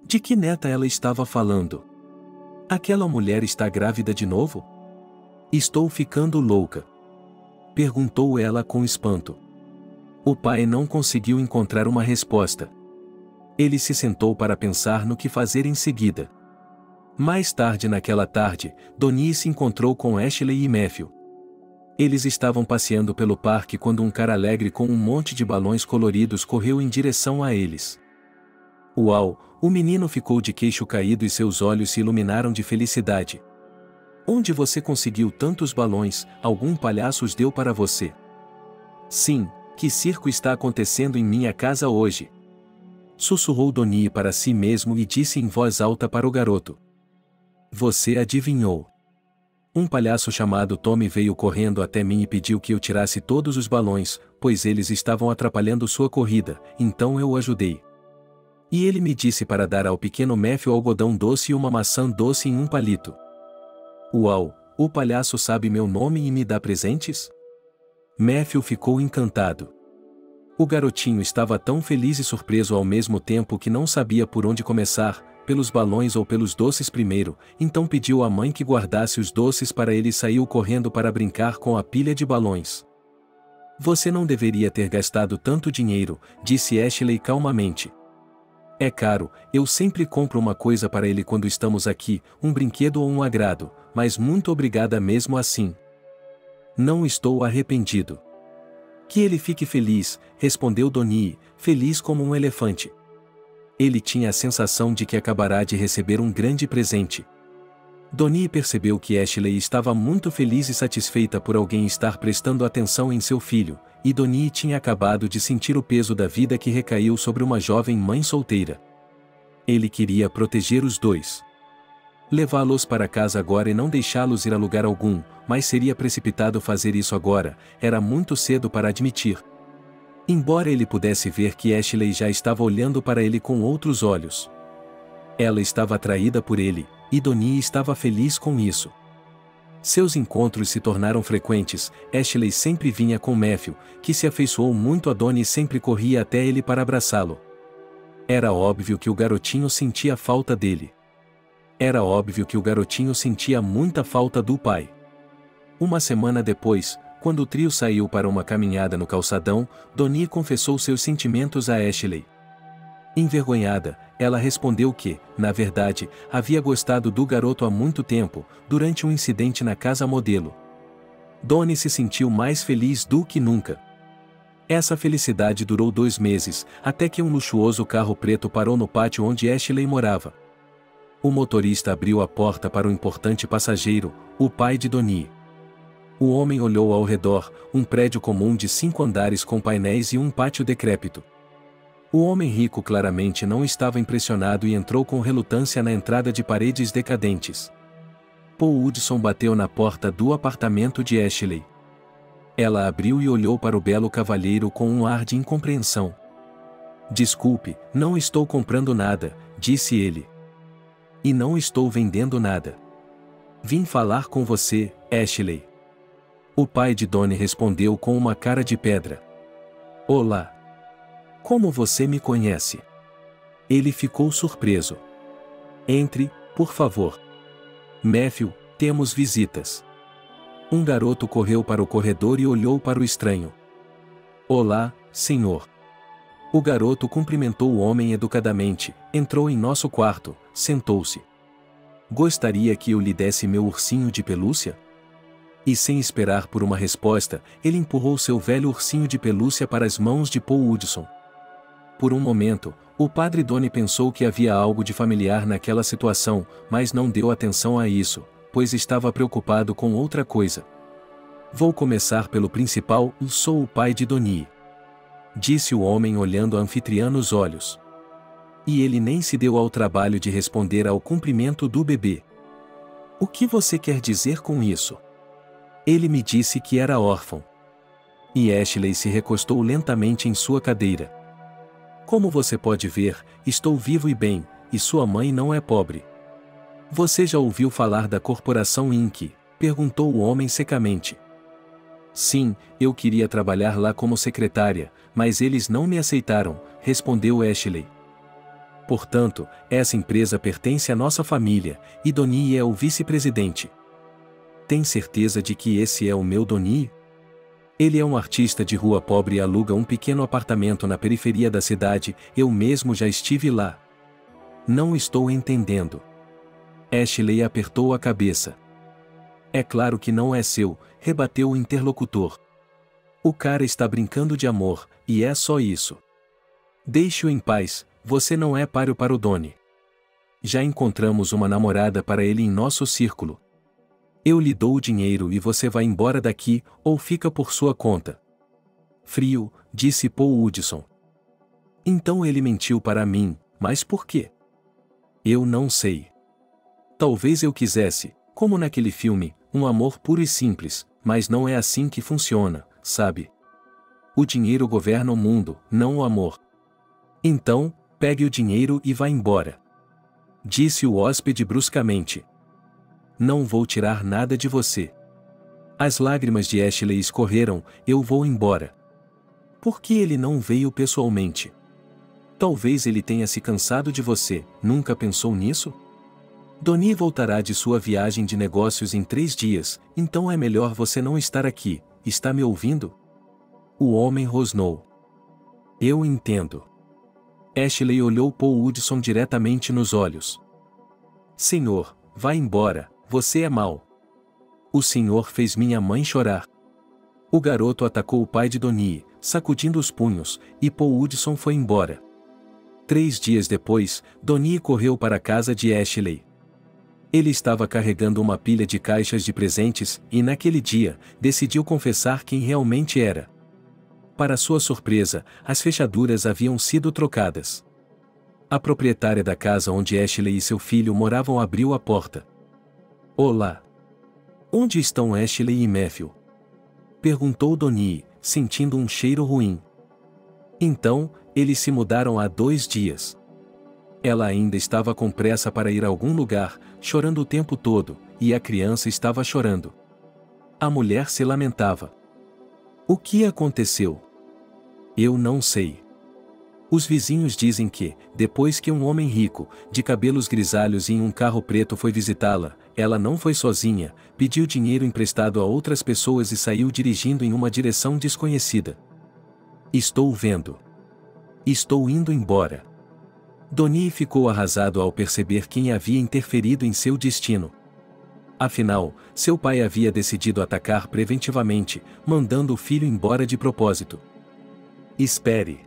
De que neta ela estava falando? Aquela mulher está grávida de novo? Estou ficando louca. Perguntou ela com espanto. O pai não conseguiu encontrar uma resposta. Ele se sentou para pensar no que fazer em seguida. Mais tarde naquela tarde, Donnie se encontrou com Ashley e Matthew. Eles estavam passeando pelo parque quando um cara alegre com um monte de balões coloridos correu em direção a eles. Uau! O menino ficou de queixo caído e seus olhos se iluminaram de felicidade. Onde você conseguiu tantos balões? Algum palhaço os deu para você? Sim, que circo está acontecendo em minha casa hoje? Sussurrou Donnie para si mesmo e disse em voz alta para o garoto. Você adivinhou. Um palhaço chamado Tommy veio correndo até mim e pediu que eu tirasse todos os balões, pois eles estavam atrapalhando sua corrida, então eu o ajudei. E ele me disse para dar ao pequeno Matthew algodão doce e uma maçã doce em um palito. Uau, o palhaço sabe meu nome e me dá presentes? Matthew ficou encantado. O garotinho estava tão feliz e surpreso ao mesmo tempo que não sabia por onde começar, pelos balões ou pelos doces primeiro, então pediu à mãe que guardasse os doces para ele e saiu correndo para brincar com a pilha de balões. Você não deveria ter gastado tanto dinheiro, disse Ashley calmamente. É caro, eu sempre compro uma coisa para ele quando estamos aqui, um brinquedo ou um agrado, mas muito obrigada mesmo assim. Não estou arrependido. Que ele fique feliz, respondeu Donnie, feliz como um elefante. Ele tinha a sensação de que acabará de receber um grande presente. Donnie percebeu que Ashley estava muito feliz e satisfeita por alguém estar prestando atenção em seu filho, e Donnie tinha acabado de sentir o peso da vida que recaiu sobre uma jovem mãe solteira. Ele queria proteger os dois. Levá-los para casa agora e não deixá-los ir a lugar algum, mas seria precipitado fazer isso agora, era muito cedo para admitir. Embora ele pudesse ver que Ashley já estava olhando para ele com outros olhos. Ela estava atraída por ele, e Donnie estava feliz com isso. Seus encontros se tornaram frequentes, Ashley sempre vinha com Matthew, que se afeiçoou muito a Donnie e sempre corria até ele para abraçá-lo. Era óbvio que o garotinho sentia falta dele. Era óbvio que o garotinho sentia muita falta do pai. Uma semana depois, quando o trio saiu para uma caminhada no calçadão, Donnie confessou seus sentimentos a Ashley. Envergonhada, ela respondeu que, na verdade, havia gostado do garoto há muito tempo, durante um incidente na casa modelo. Donnie se sentiu mais feliz do que nunca. Essa felicidade durou 2 meses, até que um luxuoso carro preto parou no pátio onde Ashley morava. O motorista abriu a porta para o importante passageiro, o pai de Donnie. O homem olhou ao redor, um prédio comum de 5 andares com painéis e um pátio decrépito. O homem rico claramente não estava impressionado e entrou com relutância na entrada de paredes decadentes. Paul Hudson bateu na porta do apartamento de Ashley. Ela abriu e olhou para o belo cavalheiro com um ar de incompreensão. Desculpe, não estou comprando nada, disse ele. E não estou vendendo nada. Vim falar com você, Ashley. O pai de Donnie respondeu com uma cara de pedra. Olá. Como você me conhece? Ele ficou surpreso. Entre, por favor. Matthew, temos visitas. Um garoto correu para o corredor e olhou para o estranho. Olá, senhor. O garoto cumprimentou o homem educadamente, entrou em nosso quarto, sentou-se. Gostaria que eu lhe desse meu ursinho de pelúcia? E sem esperar por uma resposta, ele empurrou seu velho ursinho de pelúcia para as mãos de Paul Hudson. Por um momento, o padre Donnie pensou que havia algo de familiar naquela situação, mas não deu atenção a isso, pois estava preocupado com outra coisa. Vou começar pelo principal, sou o pai de Donnie. Disse o homem olhando a anfitriã nos olhos. E ele nem se deu ao trabalho de responder ao cumprimento do bebê. O que você quer dizer com isso? Ele me disse que era órfão. E Ashley se recostou lentamente em sua cadeira. Como você pode ver, estou vivo e bem, e sua mãe não é pobre. Você já ouviu falar da Corporação Inc? Perguntou o homem secamente. Sim, eu queria trabalhar lá como secretária, mas eles não me aceitaram, respondeu Ashley. Portanto, essa empresa pertence à nossa família, e Donnie é o vice-presidente. Tem certeza de que esse é o meu Donnie? Ele é um artista de rua pobre e aluga um pequeno apartamento na periferia da cidade, eu mesmo já estive lá. Não estou entendendo. Ashley apertou a cabeça. É claro que não é seu, rebateu o interlocutor. O cara está brincando de amor, e é só isso. Deixe-o em paz, Você não é páreo para o Donnie. Já encontramos uma namorada para ele em nosso círculo. Eu lhe dou o dinheiro e você vai embora daqui, ou fica por sua conta. Frio, disse Paul Hudson. Então ele mentiu para mim, mas por quê? Eu não sei. Talvez eu quisesse, como naquele filme, um amor puro e simples, mas não é assim que funciona, sabe? O dinheiro governa o mundo, não o amor. Então, pegue o dinheiro e vá embora. Disse o hóspede bruscamente. Não vou tirar nada de você. As lágrimas de Ashley escorreram, eu vou embora. Por que ele não veio pessoalmente? Talvez ele tenha se cansado de você, nunca pensou nisso? Donnie voltará de sua viagem de negócios em 3 dias, então é melhor você não estar aqui, está me ouvindo? O homem rosnou. Eu entendo. Ashley olhou Paul Hudson diretamente nos olhos. Senhor, vá embora, você é mau. O senhor fez minha mãe chorar. O garoto atacou o pai de Donnie, sacudindo os punhos, e Paul Hudson foi embora. 3 dias depois, Donnie correu para a casa de Ashley. Ele estava carregando uma pilha de caixas de presentes e, naquele dia, decidiu confessar quem realmente era. Para sua surpresa, as fechaduras haviam sido trocadas. A proprietária da casa onde Ashley e seu filho moravam abriu a porta. Olá! Onde estão Ashley e Matthew? Perguntou Donnie, sentindo um cheiro ruim. Então, eles se mudaram há 2 dias. Ela ainda estava com pressa para ir a algum lugar, chorando o tempo todo, e a criança estava chorando. A mulher se lamentava. O que aconteceu? Eu não sei. Os vizinhos dizem que, depois que um homem rico, de cabelos grisalhos e em um carro preto foi visitá-la, ela não foi sozinha, pediu dinheiro emprestado a outras pessoas e saiu dirigindo em uma direção desconhecida. Estou vendo. Estou indo embora. Donnie ficou arrasado ao perceber quem havia interferido em seu destino. Afinal, seu pai havia decidido atacar preventivamente, mandando o filho embora de propósito. Espere.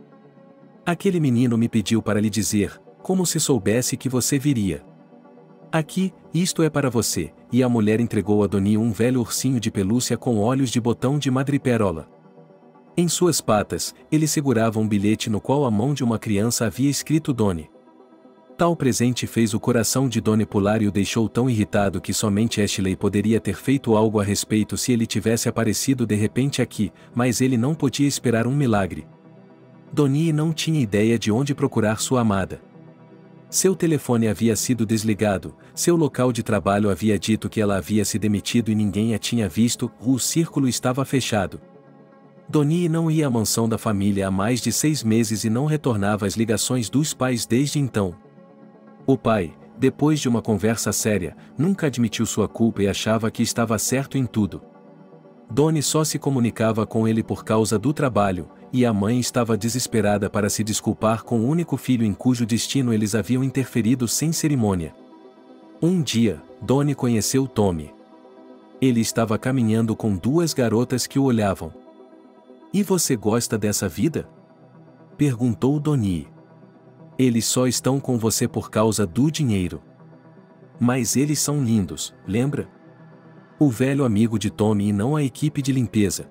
Aquele menino me pediu para lhe dizer, como se soubesse que você viria. Aqui, isto é para você, e a mulher entregou a Donnie um velho ursinho de pelúcia com olhos de botão de madreperola. Em suas patas, ele segurava um bilhete no qual a mão de uma criança havia escrito Donnie. Tal presente fez o coração de Donnie pular e o deixou tão irritado que somente Ashley poderia ter feito algo a respeito se ele tivesse aparecido de repente aqui, mas ele não podia esperar um milagre. Donnie não tinha ideia de onde procurar sua amada. Seu telefone havia sido desligado, seu local de trabalho havia dito que ela havia se demitido e ninguém a tinha visto, o círculo estava fechado. Donnie não ia à mansão da família há mais de 6 meses e não retornava às ligações dos pais desde então. O pai, depois de uma conversa séria, nunca admitiu sua culpa e achava que estava certo em tudo. Donnie só se comunicava com ele por causa do trabalho, e a mãe estava desesperada para se desculpar com o único filho em cujo destino eles haviam interferido sem cerimônia. Um dia, Donnie conheceu Tommy. Ele estava caminhando com 2 garotas que o olhavam. E você gosta dessa vida? Perguntou Donnie. Eles só estão com você por causa do dinheiro. Mas eles são lindos, lembra? O velho amigo de Tommy e não a equipe de limpeza.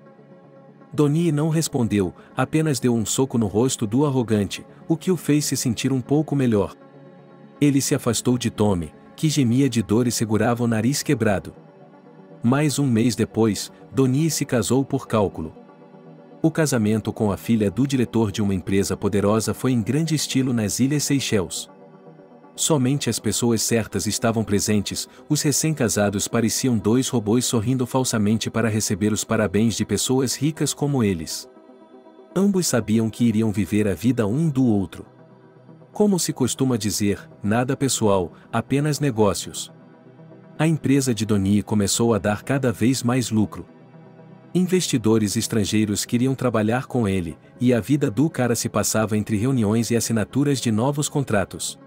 Donnie não respondeu, apenas deu um soco no rosto do arrogante, o que o fez se sentir um pouco melhor. Ele se afastou de Tommy, que gemia de dor e segurava o nariz quebrado. Mais um mês depois, Donnie se casou por cálculo. O casamento com a filha do diretor de uma empresa poderosa foi em grande estilo nas Ilhas Seychelles. Somente as pessoas certas estavam presentes, os recém-casados pareciam 2 robôs sorrindo falsamente para receber os parabéns de pessoas ricas como eles. Ambos sabiam que iriam viver a vida um do outro. Como se costuma dizer, nada pessoal, apenas negócios. A empresa de Donnie começou a dar cada vez mais lucro. Investidores estrangeiros queriam trabalhar com ele, e a vida do cara se passava entre reuniões e assinaturas de novos contratos.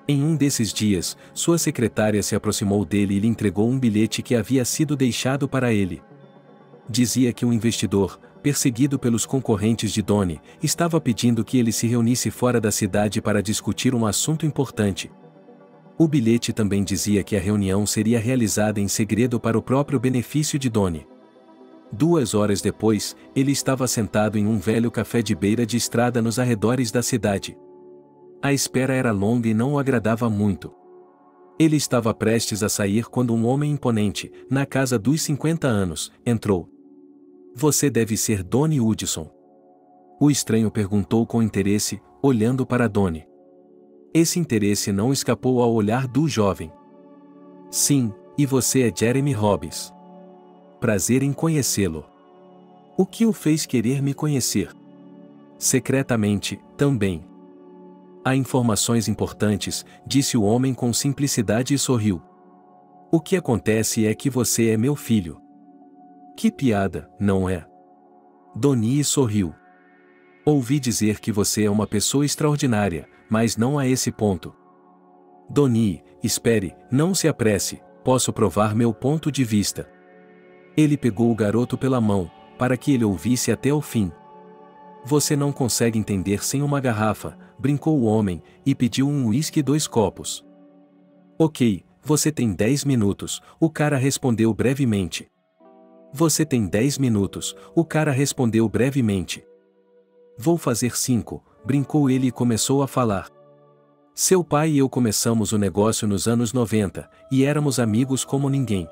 Em um desses dias, sua secretária se aproximou dele e lhe entregou um bilhete que havia sido deixado para ele. Dizia que um investidor, perseguido pelos concorrentes de Donnie, estava pedindo que ele se reunisse fora da cidade para discutir um assunto importante. O bilhete também dizia que a reunião seria realizada em segredo para o próprio benefício de Donnie. 2 horas depois, ele estava sentado em um velho café de beira de estrada nos arredores da cidade. A espera era longa e não o agradava muito. Ele estava prestes a sair quando um homem imponente, na casa dos 50 anos, entrou. Você deve ser Donnie Hudson. O estranho perguntou com interesse, olhando para Donnie. Esse interesse não escapou ao olhar do jovem. Sim, e você é Jeremy Robbins. Prazer em conhecê-lo. O que o fez querer me conhecer? Secretamente, também. Há informações importantes, disse o homem com simplicidade e sorriu. O que acontece é que você é meu filho. Que piada, não é? Donnie sorriu. Ouvi dizer que você é uma pessoa extraordinária, mas não a esse ponto. Donnie, espere, não se apresse, posso provar meu ponto de vista. Ele pegou o garoto pela mão, para que ele ouvisse até o fim. Você não consegue entender sem uma garrafa, brincou o homem, e pediu um uísque e 2 copos. Ok, você tem 10 minutos, o cara respondeu brevemente. Você tem 10 minutos, o cara respondeu brevemente. Vou fazer 5, brincou ele e começou a falar. Seu pai e eu começamos o negócio nos anos 90, e éramos amigos como ninguém.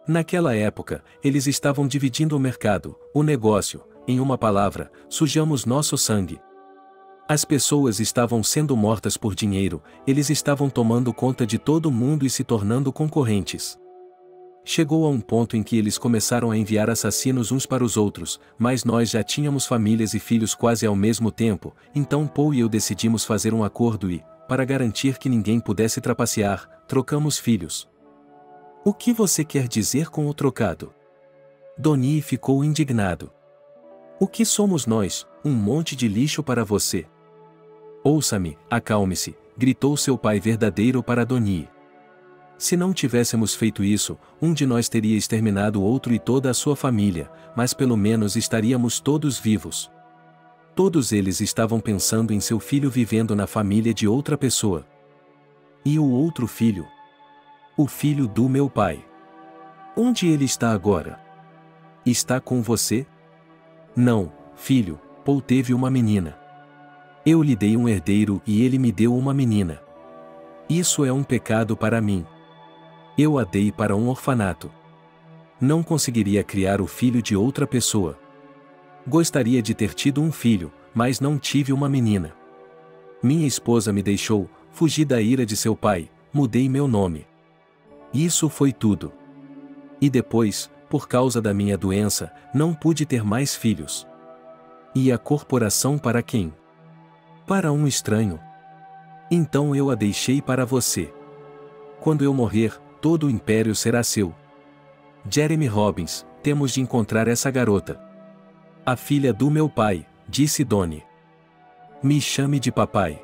Naquela época, eles estavam dividindo o mercado, o negócio, em uma palavra, sujamos nosso sangue. As pessoas estavam sendo mortas por dinheiro, eles estavam tomando conta de todo mundo e se tornando concorrentes. Chegou a um ponto em que eles começaram a enviar assassinos uns para os outros, mas nós já tínhamos famílias e filhos quase ao mesmo tempo, então Paul e eu decidimos fazer um acordo e, para garantir que ninguém pudesse trapacear, trocamos filhos. O que você quer dizer com o trocado? Donnie ficou indignado. O que somos nós, um monte de lixo para você? Ouça-me, acalme-se, gritou seu pai verdadeiro para Donnie. Se não tivéssemos feito isso, um de nós teria exterminado o outro e toda a sua família, mas pelo menos estaríamos todos vivos. Todos eles estavam pensando em seu filho vivendo na família de outra pessoa. E o outro filho? O filho do meu pai. Onde ele está agora? Está com você? Não, filho, Paul teve uma menina. Eu lhe dei um herdeiro e ele me deu uma menina. Isso é um pecado para mim. Eu a dei para um orfanato. Não conseguiria criar o filho de outra pessoa. Gostaria de ter tido um filho, mas não tive uma menina. Minha esposa me deixou, fugi da ira de seu pai, mudei meu nome. Isso foi tudo. E depois, por causa da minha doença, não pude ter mais filhos. E a corporação para quem? Para um estranho. Então eu a deixei para você. Quando eu morrer, todo o império será seu. Jeremy Robbins, temos de encontrar essa garota. A filha do meu pai, disse Donnie. Me chame de papai.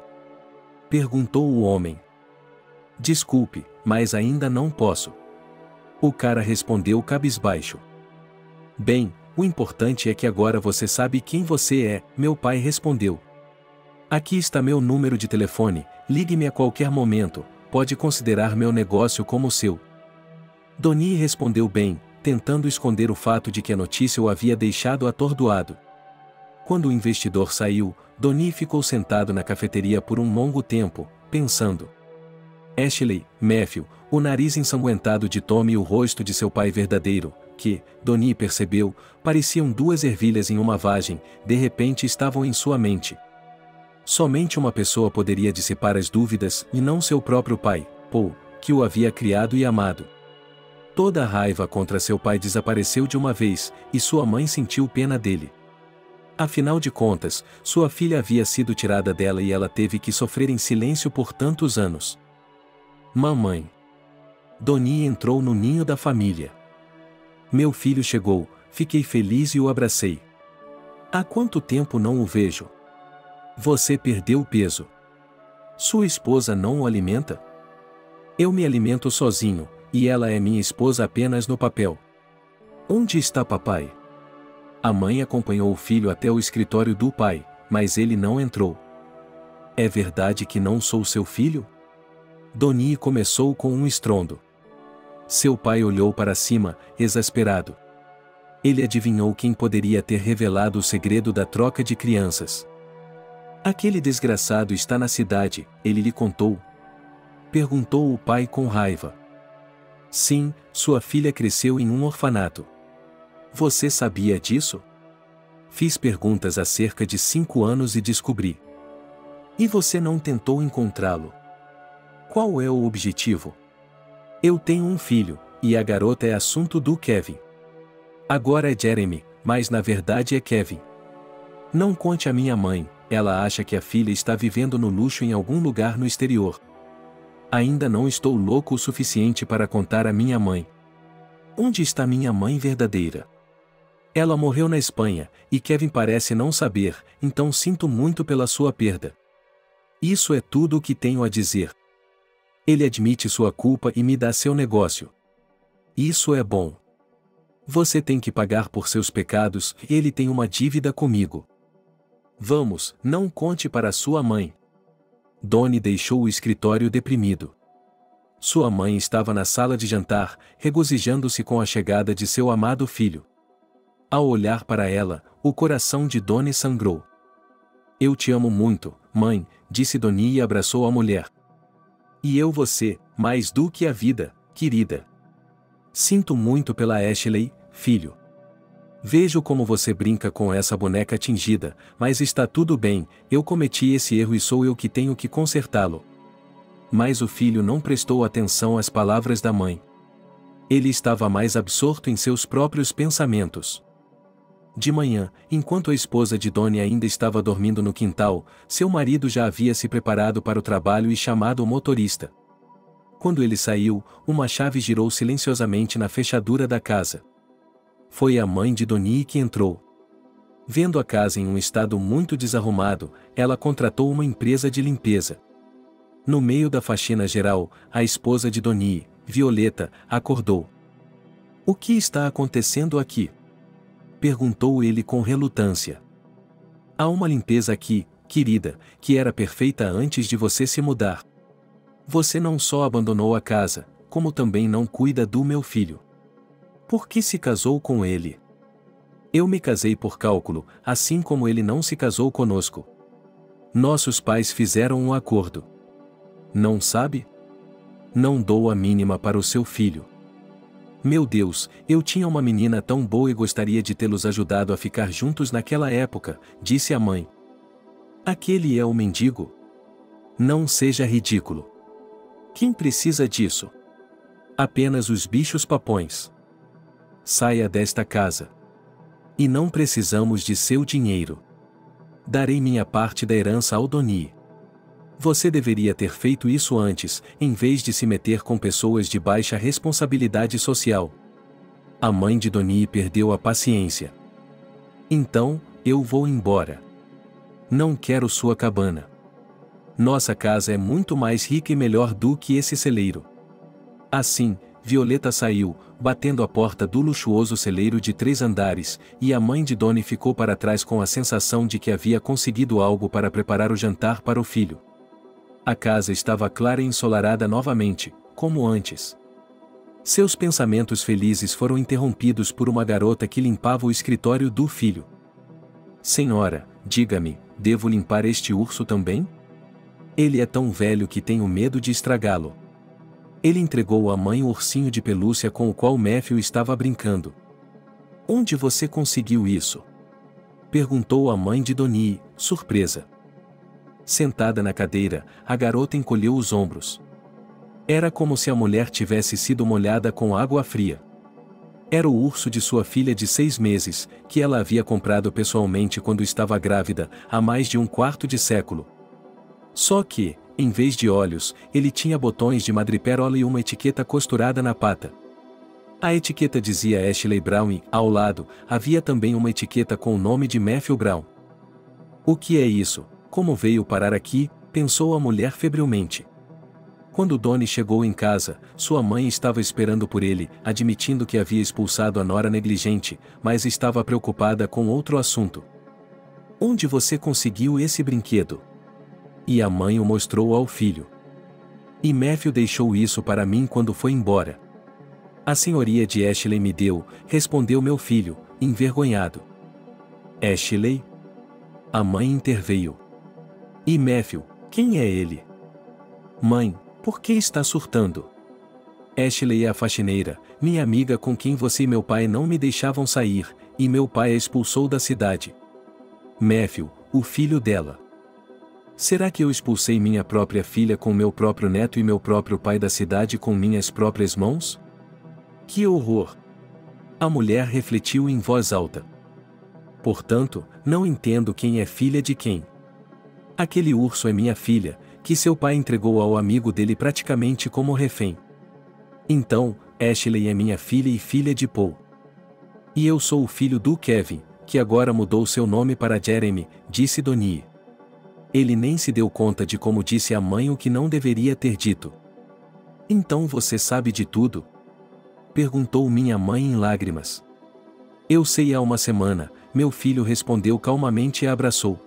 Perguntou o homem. Desculpe, mas ainda não posso. O cara respondeu cabisbaixo. Bem, o importante é que agora você sabe quem você é, meu pai respondeu. Aqui está meu número de telefone, ligue-me a qualquer momento, pode considerar meu negócio como seu. Donnie respondeu bem, tentando esconder o fato de que a notícia o havia deixado atordoado. Quando o investidor saiu, Donnie ficou sentado na cafeteria por um longo tempo, pensando. Ashley, Matthew, o nariz ensanguentado de Tom e o rosto de seu pai verdadeiro, que, Donnie percebeu, pareciam 2 ervilhas em uma vagem, de repente estavam em sua mente. Somente uma pessoa poderia dissipar as dúvidas e não seu próprio pai, Paul, que o havia criado e amado. Toda a raiva contra seu pai desapareceu de uma vez, e sua mãe sentiu pena dele. Afinal de contas, sua filha havia sido tirada dela e ela teve que sofrer em silêncio por tantos anos. Mamãe. Donnie entrou no ninho da família. Meu filho chegou, fiquei feliz e o abracei. Há quanto tempo não o vejo? Você perdeu peso. Sua esposa não o alimenta? Eu me alimento sozinho, e ela é minha esposa apenas no papel. Onde está papai? A mãe acompanhou o filho até o escritório do pai, mas ele não entrou. É verdade que não sou seu filho? Donnie começou com um estrondo. Seu pai olhou para cima, exasperado. Ele adivinhou quem poderia ter revelado o segredo da troca de crianças. Aquele desgraçado está na cidade, ele lhe contou? Perguntou o pai com raiva. Sim, sua filha cresceu em um orfanato. Você sabia disso? Fiz perguntas há cerca de 5 anos e descobri. E você não tentou encontrá-lo? Qual é o objetivo? Eu tenho um filho, e a garota é assunto do Kevin. Agora é Jeremy, mas na verdade é Kevin. Não conte à minha mãe, ela acha que a filha está vivendo no luxo em algum lugar no exterior. Ainda não estou louco o suficiente para contar à minha mãe. Onde está minha mãe verdadeira? Ela morreu na Espanha, e Kevin parece não saber, então sinto muito pela sua perda. Isso é tudo o que tenho a dizer. Ele admite sua culpa e me dá seu negócio. Isso é bom. Você tem que pagar por seus pecados, e ele tem uma dívida comigo. Vamos, não conte para sua mãe. Donnie deixou o escritório deprimido. Sua mãe estava na sala de jantar, regozijando-se com a chegada de seu amado filho. Ao olhar para ela, o coração de Donnie sangrou. Eu te amo muito, mãe, disse Donnie e abraçou a mulher. E eu você, mais do que a vida, querida. Sinto muito pela Ashley, filho. Vejo como você brinca com essa boneca tingida, mas está tudo bem, eu cometi esse erro e sou eu que tenho que consertá-lo. Mas o filho não prestou atenção às palavras da mãe. Ele estava mais absorto em seus próprios pensamentos. De manhã, enquanto a esposa de Donnie ainda estava dormindo no quintal, seu marido já havia se preparado para o trabalho e chamado o motorista. Quando ele saiu, uma chave girou silenciosamente na fechadura da casa. Foi a mãe de Donnie que entrou. Vendo a casa em um estado muito desarrumado, ela contratou uma empresa de limpeza. No meio da faxina geral, a esposa de Donnie, Violeta, acordou. O que está acontecendo aqui? Perguntou ele com relutância. Há uma limpeza aqui, querida, que era perfeita antes de você se mudar. Você não só abandonou a casa, como também não cuida do meu filho. Por que se casou com ele? Eu me casei por cálculo, assim como ele não se casou conosco. Nossos pais fizeram um acordo. Não sabe? Não dou a mínima para o seu filho. Meu Deus, eu tinha uma menina tão boa e gostaria de tê-los ajudado a ficar juntos naquela época, disse a mãe. Aquele é o mendigo? Não seja ridículo. Quem precisa disso? Apenas os bichos papões. Saia desta casa. E não precisamos de seu dinheiro. Darei minha parte da herança ao Donnie. Você deveria ter feito isso antes, em vez de se meter com pessoas de baixa responsabilidade social. A mãe de Donnie perdeu a paciência. Então, eu vou embora. Não quero sua cabana. Nossa casa é muito mais rica e melhor do que esse celeiro. Assim, Violeta saiu, batendo a porta do luxuoso celeiro de 3 andares, e a mãe de Donnie ficou para trás com a sensação de que havia conseguido algo para preparar o jantar para o filho. A casa estava clara e ensolarada novamente, como antes. Seus pensamentos felizes foram interrompidos por uma garota que limpava o escritório do filho. Senhora, diga-me, devo limpar este urso também? Ele é tão velho que tenho medo de estragá-lo. Ele entregou à mãe o ursinho de pelúcia com o qual Matthew estava brincando. Onde você conseguiu isso? Perguntou a mãe de Donnie, surpresa. Sentada na cadeira, a garota encolheu os ombros. Era como se a mulher tivesse sido molhada com água fria. Era o urso de sua filha de 6 meses, que ela havia comprado pessoalmente quando estava grávida, há mais de 1/4 de século. Só que, em vez de olhos, ele tinha botões de madreperola e uma etiqueta costurada na pata. A etiqueta dizia Ashley Brown e, ao lado, havia também uma etiqueta com o nome de Matthew Brown. O que é isso? Como veio parar aqui? Pensou a mulher febrilmente. Quando Donnie chegou em casa, sua mãe estava esperando por ele, admitindo que havia expulsado a nora negligente, mas estava preocupada com outro assunto. Onde você conseguiu esse brinquedo? E a mãe o mostrou ao filho. E Matthew deixou isso para mim quando foi embora. A senhoria de Ashley me deu, respondeu meu filho, envergonhado. Ashley? A mãe interveio. E Matthew, quem é ele? Mãe, por que está surtando? Ashley é a faxineira, minha amiga com quem você e meu pai não me deixavam sair, e meu pai a expulsou da cidade. Matthew, o filho dela. Será que eu expulsei minha própria filha com meu próprio neto e meu próprio pai da cidade com minhas próprias mãos? Que horror! A mulher refletiu em voz alta. Portanto, não entendo quem é filha de quem. Aquele urso é minha filha, que seu pai entregou ao amigo dele praticamente como refém. Então, Ashley é minha filha e filha de Paul. E eu sou o filho do Kevin, que agora mudou seu nome para Jeremy, disse Donnie. Ele nem se deu conta de como disse à mãe o que não deveria ter dito. Então você sabe de tudo? Perguntou minha mãe em lágrimas. Eu sei há uma semana, meu filho respondeu calmamente e a abraçou.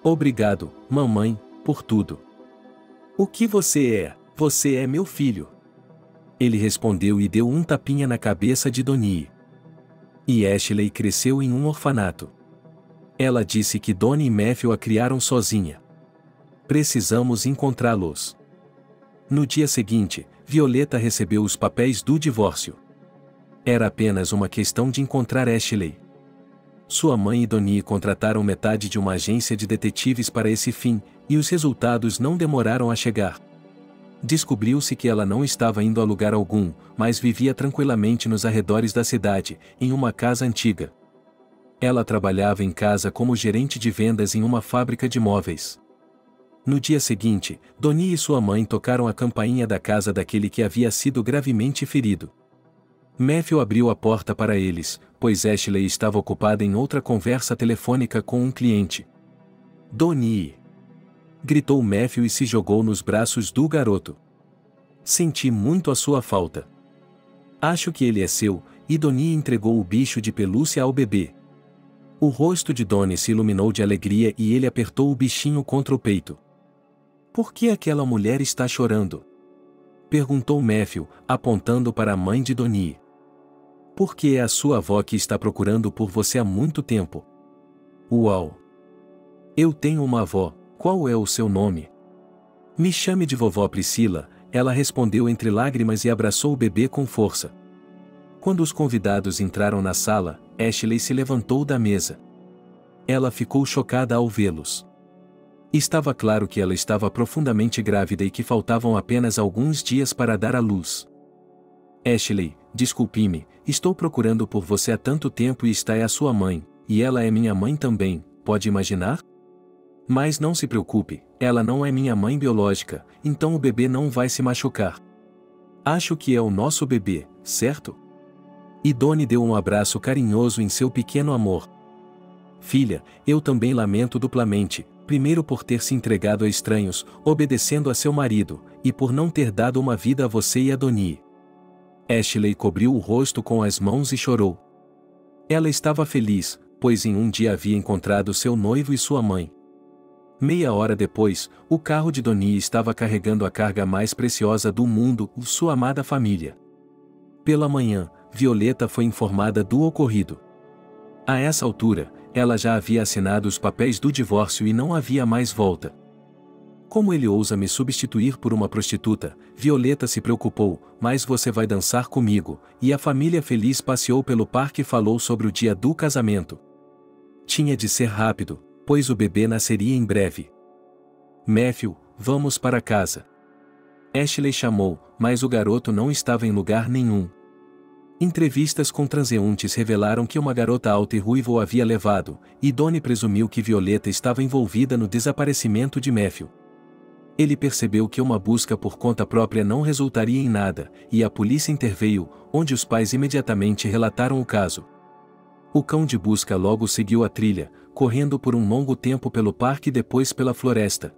Obrigado, mamãe, por tudo. O que você é? Você é meu filho. Ele respondeu e deu um tapinha na cabeça de Donnie. E Ashley cresceu em um orfanato. Ela disse que Donnie e Matthew a criaram sozinha. Precisamos encontrá-los. No dia seguinte, Violeta recebeu os papéis do divórcio. Era apenas uma questão de encontrar Ashley. Sua mãe e Donnie contrataram metade de uma agência de detetives para esse fim, e os resultados não demoraram a chegar. Descobriu-se que ela não estava indo a lugar algum, mas vivia tranquilamente nos arredores da cidade, em uma casa antiga. Ela trabalhava em casa como gerente de vendas em uma fábrica de móveis. No dia seguinte, Donnie e sua mãe tocaram a campainha da casa daquele que havia sido gravemente ferido. Matthew abriu a porta para eles, pois Ashley estava ocupada em outra conversa telefônica com um cliente. Donnie! Gritou Matthew e se jogou nos braços do garoto. Senti muito a sua falta. Acho que ele é seu, e Donnie entregou o bicho de pelúcia ao bebê. O rosto de Donnie se iluminou de alegria e ele apertou o bichinho contra o peito. Por que aquela mulher está chorando? Perguntou Matthew, apontando para a mãe de Donnie. Porque é a sua avó que está procurando por você há muito tempo. Uau! Eu tenho uma avó, qual é o seu nome? Me chame de vovó Priscila, ela respondeu entre lágrimas e abraçou o bebê com força. Quando os convidados entraram na sala, Ashley se levantou da mesa. Ela ficou chocada ao vê-los. Estava claro que ela estava profundamente grávida e que faltavam apenas alguns dias para dar à luz. Ashley, desculpe-me, estou procurando por você há tanto tempo e está é a sua mãe, e ela é minha mãe também, pode imaginar? Mas não se preocupe, ela não é minha mãe biológica, então o bebê não vai se machucar. Acho que é o nosso bebê, certo? E Donnie deu um abraço carinhoso em seu pequeno amor. Filha, eu também lamento duplamente, primeiro por ter se entregado a estranhos, obedecendo a seu marido, e por não ter dado uma vida a você e a Donnie. Ashley cobriu o rosto com as mãos e chorou. Ela estava feliz, pois em um dia havia encontrado seu noivo e sua mãe. Meia hora depois, o carro de Donnie estava carregando a carga mais preciosa do mundo, sua amada família. Pela manhã, Violeta foi informada do ocorrido. A essa altura, ela já havia assinado os papéis do divórcio e não havia mais volta. Como ele ousa me substituir por uma prostituta? Violeta se preocupou, mas você vai dançar comigo, e a família feliz passeou pelo parque e falou sobre o dia do casamento. Tinha de ser rápido, pois o bebê nasceria em breve. Matthew, vamos para casa. Ashley chamou, mas o garoto não estava em lugar nenhum. Entrevistas com transeuntes revelaram que uma garota alta e ruiva o havia levado, e Donnie presumiu que Violeta estava envolvida no desaparecimento de Matthew. Ele percebeu que uma busca por conta própria não resultaria em nada, e a polícia interveio, onde os pais imediatamente relataram o caso. O cão de busca logo seguiu a trilha, correndo por um longo tempo pelo parque e depois pela floresta.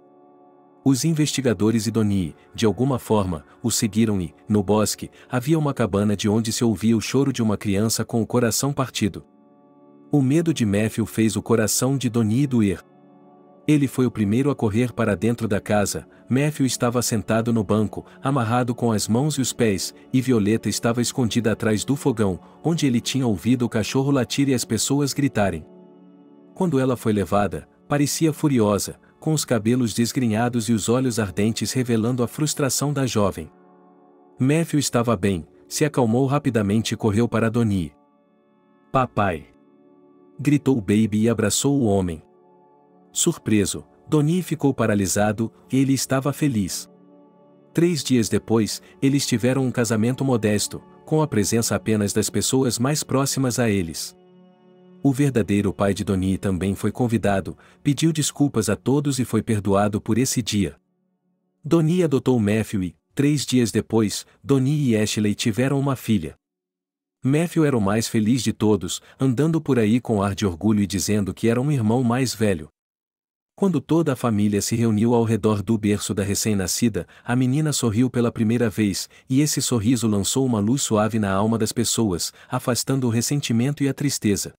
Os investigadores e Donnie, de alguma forma, o seguiram e, no bosque, havia uma cabana de onde se ouvia o choro de uma criança com o coração partido. O medo de Matthew fez o coração de Donnie doer. Ele foi o primeiro a correr para dentro da casa. Matthew estava sentado no banco, amarrado com as mãos e os pés, e Violeta estava escondida atrás do fogão, onde ele tinha ouvido o cachorro latir e as pessoas gritarem. Quando ela foi levada, parecia furiosa, com os cabelos desgrenhados e os olhos ardentes revelando a frustração da jovem. Matthew estava bem, se acalmou rapidamente e correu para Donnie. "Papai!" gritou Baby e abraçou o homem. Surpreso, Donnie ficou paralisado, e ele estava feliz. 3 dias depois, eles tiveram um casamento modesto, com a presença apenas das pessoas mais próximas a eles. O verdadeiro pai de Donnie também foi convidado, pediu desculpas a todos e foi perdoado por esse dia. Donnie adotou Matthew e, 3 dias depois, Donnie e Ashley tiveram uma filha. Matthew era o mais feliz de todos, andando por aí com ar de orgulho e dizendo que era um irmão mais velho. Quando toda a família se reuniu ao redor do berço da recém-nascida, a menina sorriu pela primeira vez, e esse sorriso lançou uma luz suave na alma das pessoas, afastando o ressentimento e a tristeza.